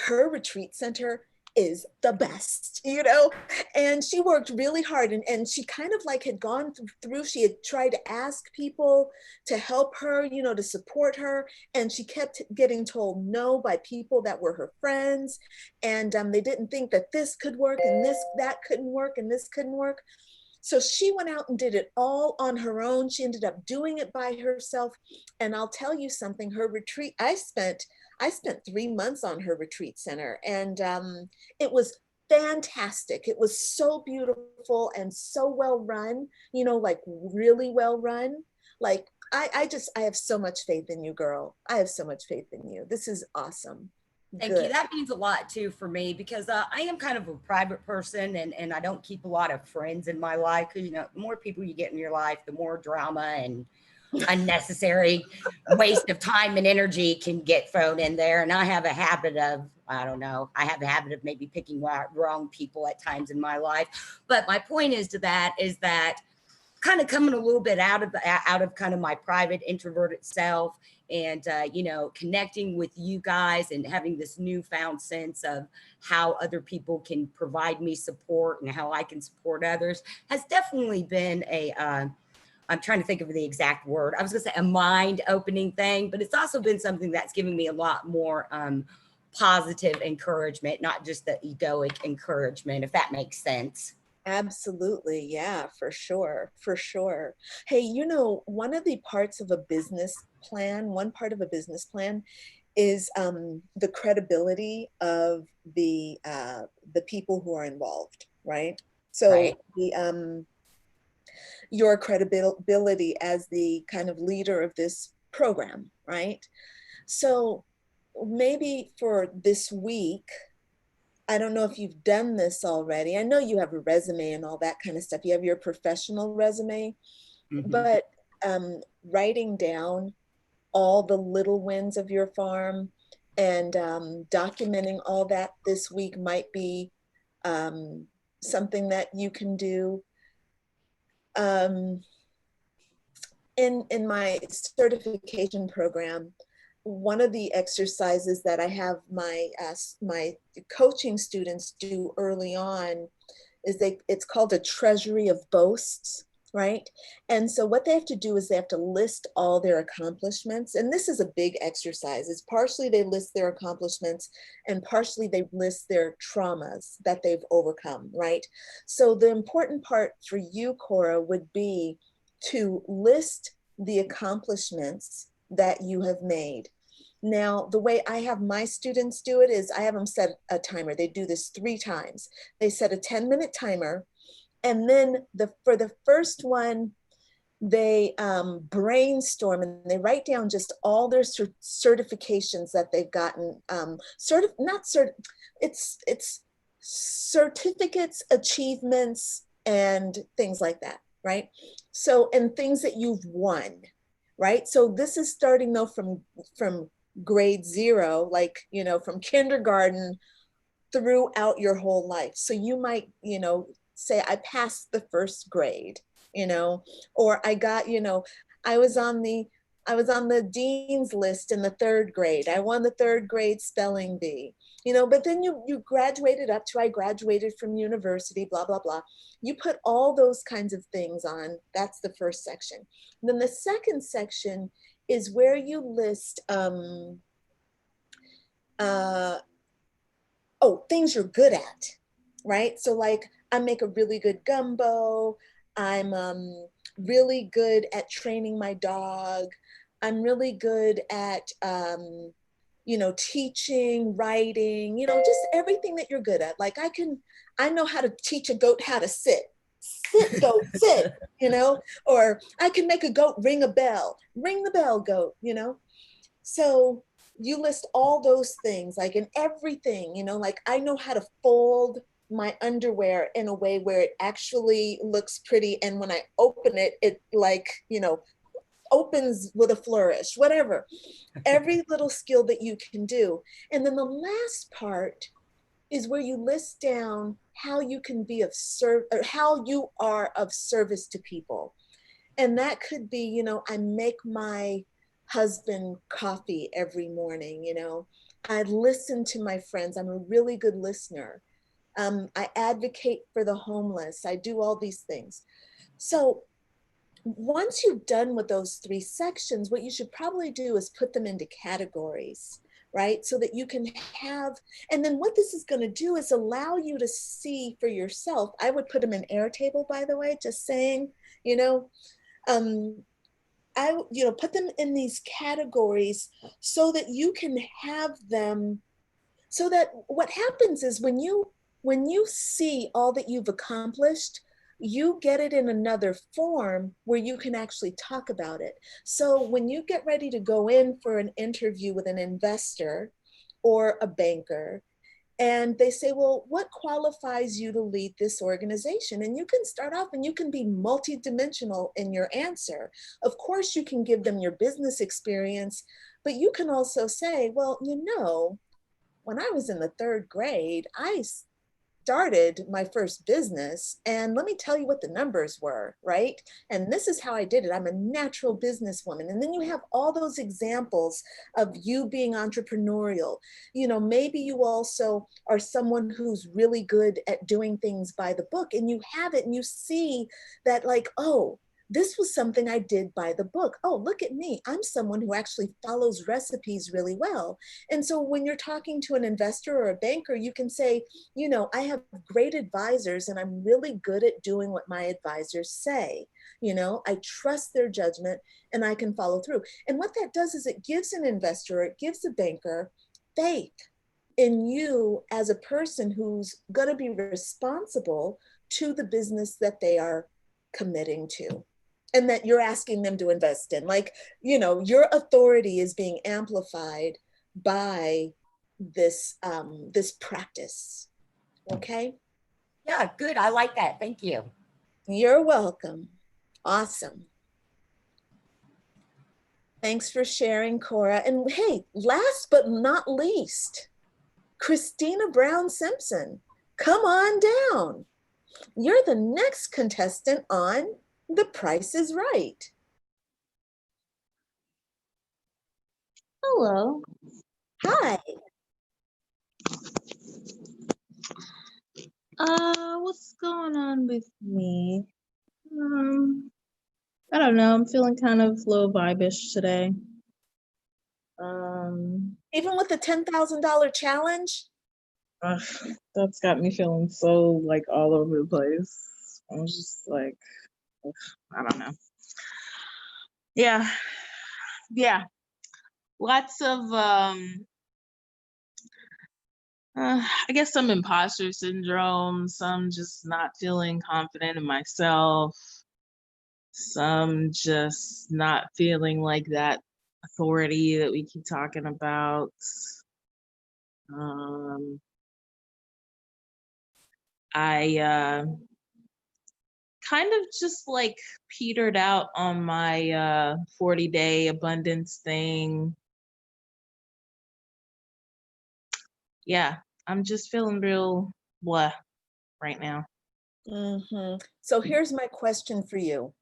her retreat center is the best, you know? And she worked really hard, and she kind of like had gone through, she had tried to ask people to help her, you know, to support her. And she kept getting told no by people that were her friends. And they didn't think that this could work, and that couldn't work, and this couldn't work. So she went out and did it all on her own. She ended up doing it by herself. And I'll tell you something, her retreat, I spent 3 months on her retreat center, and it was fantastic. It was so beautiful and so well run, you know, like really well run. Like I have so much faith in you, girl. I have so much faith in you. This is awesome. Thank you. That means a lot too for me, because I am kind of a private person, and I don't keep a lot of friends in my life, because, you know, the more people you get in your life, the more drama and unnecessary waste of time and energy can get thrown in there. And I have a habit of, I don't know, I have a habit of maybe picking wrong people at times in my life. But my point is that kind of coming a little bit out of kind of my private introverted self, and you know, connecting with you guys and having this newfound sense of how other people can provide me support and how I can support others has definitely been I'm trying to think of the exact word. I was gonna say a mind opening thing, but it's also been something that's given me a lot more positive encouragement, not just the egoic encouragement, if that makes sense. Absolutely. Yeah, for sure. For sure. Hey, you know, one of the parts of a business plan, one part of a business plan is the credibility of the people who are involved, right? So Right. Your credibility as the kind of leader of this program, right? So maybe for this week, I don't know if you've done this already. I know you have a resume and all that kind of stuff. You have your professional resume, Mhm. but writing down all the little wins of your farm and documenting all that this week might be something that you can do. Um, in my certification program, one of the exercises that I have my coaching students do early on is it's called a treasury of boasts, right? And so what they have to do is they have to list all their accomplishments. And this is a big exercise. It's partially they list their accomplishments, and partially they list their traumas that they've overcome, right? So the important part for you, Cora, would be to list the accomplishments that you have made. Now, the way I have my students do it is I have them set a timer. They do this 3 times. They set a 10-minute timer, and then for the first one, they brainstorm and they write down just all their certifications that they've gotten. It's certificates, achievements, and things like that, right? So, and things that you've won, right? So this is starting though from grade 0, like, you know, from kindergarten throughout your whole life. So you might, you know, say, I passed the first grade, you know, or I got, you know, I was on the dean's list in the 3rd grade. I won the 3rd grade spelling bee, you know, but then you graduated up to, I graduated from university, blah, blah, blah. You put all those kinds of things on. That's the first section. And then the second section is where you list things you're good at, right? So like, I make a really good gumbo. I'm really good at training my dog. I'm really good at, you know, teaching, writing, you know, just everything that you're good at. Like I know how to teach a goat how to sit. Sit, goat, sit, you know, or I can make a goat ring a bell. Ring the bell, goat, you know? So you list all those things, like in everything, you know, like I know how to fold my underwear in a way where it actually looks pretty. And when I open it, it like, you know, opens with a flourish, whatever. Every little skill that you can do. And then the last part is where you list down how you can be of or how you are of service to people. And that could be, you know, I make my husband coffee every morning, you know, I listen to my friends. I'm a really good listener. I advocate for the homeless. I do all these things. So once you've done with those 3 sections, what you should probably do is put them into categories, right? So that you can have, and then what this is going to do is allow you to see for yourself. I would put them in Airtable, by the way, just saying, you know, put them in these categories so that you can have them, so that what happens is when you see all that you've accomplished, you get it in another form where you can actually talk about it. So when you get ready to go in for an interview with an investor or a banker, and they say, well, what qualifies you to lead this organization? And you can start off and you can be multidimensional in your answer. Of course, you can give them your business experience, but you can also say, well, you know, when I was in the 3rd grade, I started my first business, and let me tell you what the numbers were, right? And this is how I did it. I'm a natural businesswoman. And then you have all those examples of you being entrepreneurial. You know, maybe you also are someone who's really good at doing things by the book, and you have it and you see that, like, oh, this was something I did by the book. Oh, look at me. I'm someone who actually follows recipes really well. And so when you're talking to an investor or a banker, you can say, you know, I have great advisors and I'm really good at doing what my advisors say. You know, I trust their judgment and I can follow through. And what that does is it gives an investor, it gives a banker faith in you as a person who's going to be responsible to the business that they are committing to, and that you're asking them to invest in. Like, you know, your authority is being amplified by this this practice. Okay. Yeah, good. I like that. Thank you. You're welcome. Awesome. Thanks for sharing, Cora. And hey, last but not least, Christina Brown Simpson, come on down. You're the next contestant on The Price is Right. Hello. Hi. What's going on with me? I don't know. I'm feeling kind of low vibe-ish today. Even with the $10,000 challenge? Ugh, that's got me feeling so like all over the place. I'm just like, ugh, I don't know. Yeah. Lots of I guess some imposter syndrome, some just not feeling confident in myself, some just not feeling like that authority that we keep talking about. I kind of just like petered out on my 40-day abundance thing. Yeah, I'm just feeling real blah right now. Mm-hmm. So here's my question for you.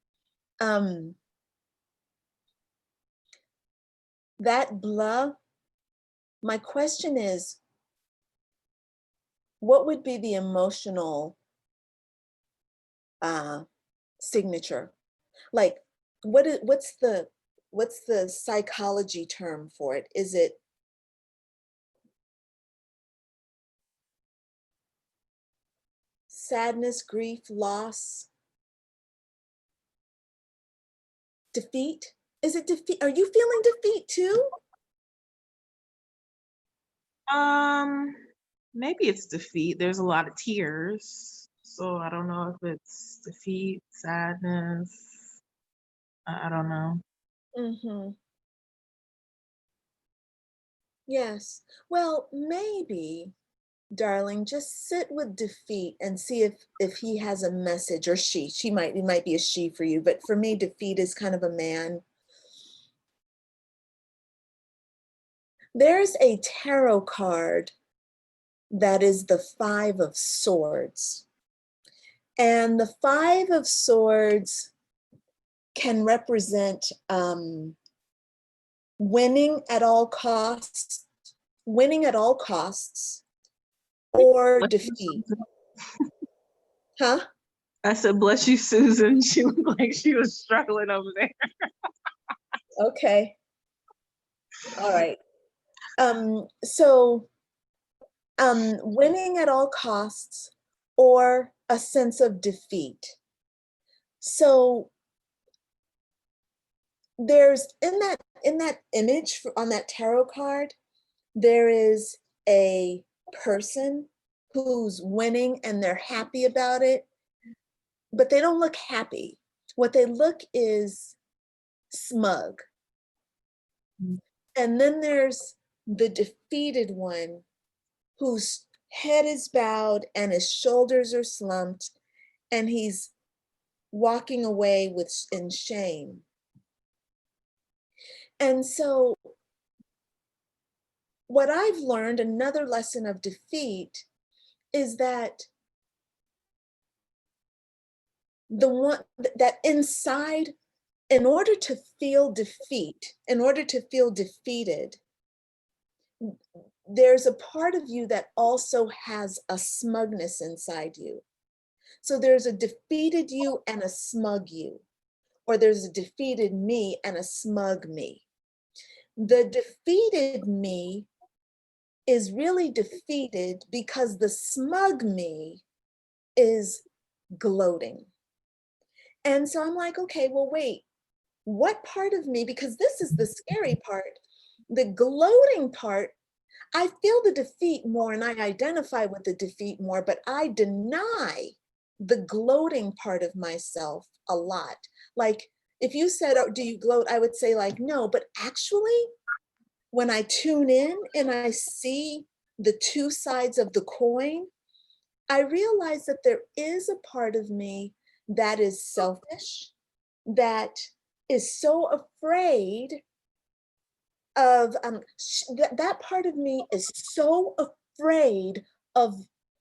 That blah, my question is, what would be the emotional signature? Like, what's the psychology term for it? Is it sadness, grief, loss, defeat? Is it defeat? Are you feeling defeat too? Maybe it's defeat. There's a lot of tears. So I don't know if it's defeat, sadness. I don't know. Mm-hmm. Yes. Well, maybe, darling, just sit with defeat and see if he has a message, or she might, it might be a she for you, but for me, defeat is kind of a man. There's a tarot card that is the 5 of Swords. And the 5 of Swords can represent winning at all costs, or defeat. Huh? I said, bless you, Susan. She looked like she was struggling over there. Okay. All right. So winning at all costs or a sense of defeat. So there's in that image on that tarot card, there is a person who's winning and they're happy about it, but they don't look happy. What they look is smug. And then there's the defeated one whose head is bowed and his shoulders are slumped and he's walking away in shame. And so what I've learned, another lesson of defeat, is that the one that inside, in order to feel defeat, in order to feel defeated, there's a part of you that also has a smugness inside you. So there's a defeated you and a smug you, or there's a defeated me and a smug me. The defeated me is really defeated because the smug me is gloating. And so I'm like, okay, well, wait, what part of me, because this is the scary part, the gloating part, I feel the defeat more and I identify with the defeat more, but I deny the gloating part of myself a lot. Like if you said, oh, do you gloat? I would say like, no, but actually when I tune in and I see the two sides of the coin, I realize that there is a part of me that is selfish, that is so afraid of, that part of me is so afraid of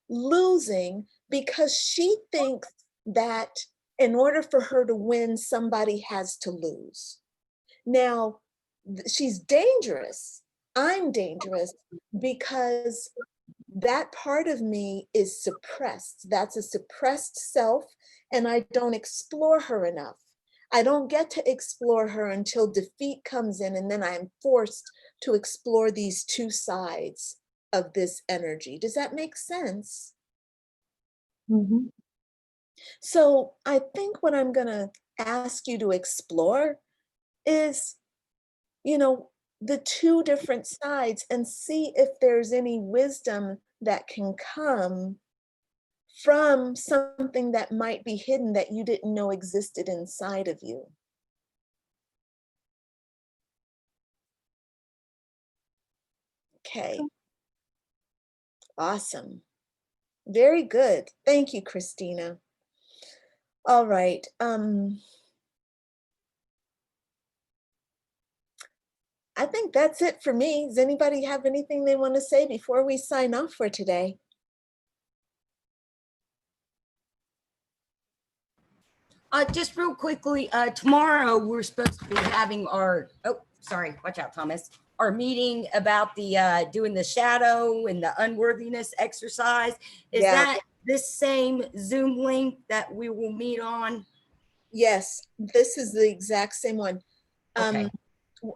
losing because she thinks that in order for her to win, somebody has to lose. Now, she's dangerous. I'm dangerous because that part of me is suppressed. That's a suppressed self, and I don't explore her enough. I don't get to explore her until defeat comes in, and then I'm forced to explore these two sides of this energy. Does that make sense? Mm-hmm. So I think what I'm gonna ask you to explore is, you know, the two different sides and see if there's any wisdom that can come from something that might be hidden that you didn't know existed inside of you. Okay. Awesome. Very good. Thank you, Christina. All right. I think that's it for me. Does anybody have anything they want to say before we sign off for today? Just real quickly, tomorrow we're supposed to be having our, oh, sorry, watch out, Thomas. Our meeting about the doing the shadow and the unworthiness exercise. Is that this same Zoom link that we will meet on? Yes, this is the exact same one. Okay.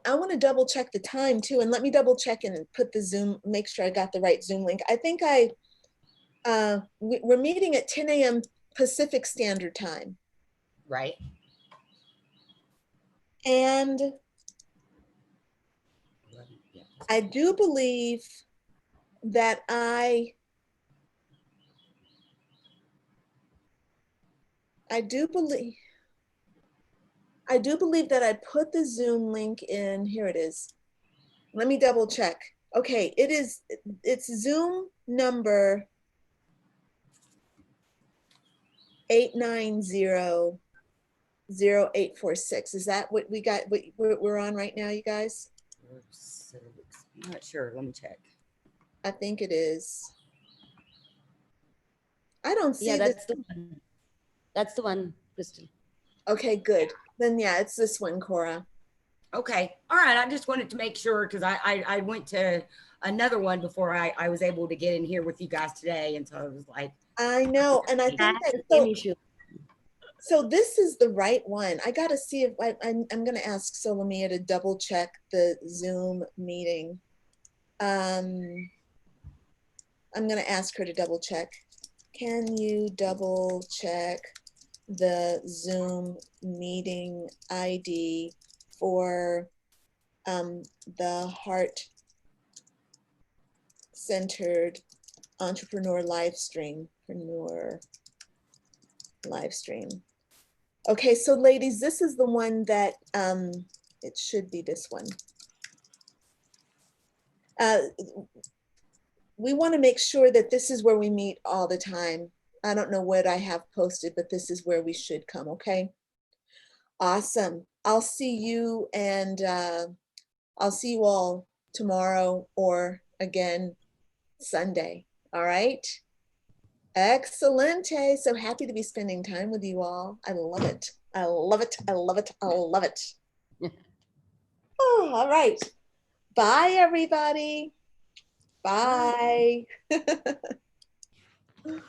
I want to double check the time too, and let me double check and put the Zoom, make sure I got the right Zoom link. I think we're meeting at 10 a.m. Pacific Standard Time. Right. And I do believe that I do believe that I put the Zoom link in. Here it is. Let me double check. Okay, it's Zoom number 890-0846. Is that what we got, what we're on right now, you guys? I'm not sure. Let me check. I think it is. I don't see Yeah, this. that's the one. That's the one, Crystal. Okay, good. Then yeah, it's this one, Cora. Okay. All right. I just wanted to make sure because I went to another one before I was able to get in here with you guys today. And so I was like, I know. And I think That's that, the same issue. so this is the right one. I got to see if I'm going to ask Solomia to double check the Zoom meeting. I'm going to ask her to double check. Can you double check the Zoom meeting ID for the heart-centered entrepreneur live stream? Okay, so ladies, this is the one that it should be this one. We want to make sure that this is where we meet all the time. I don't know what I have posted, but this is where we should come, okay? Awesome. I'll see you, and I'll see you all tomorrow or again Sunday, all right? Excellente. So happy to be spending time with you all. I love it. I love it. I love it. I love it. Oh, all right. Bye, everybody. Bye.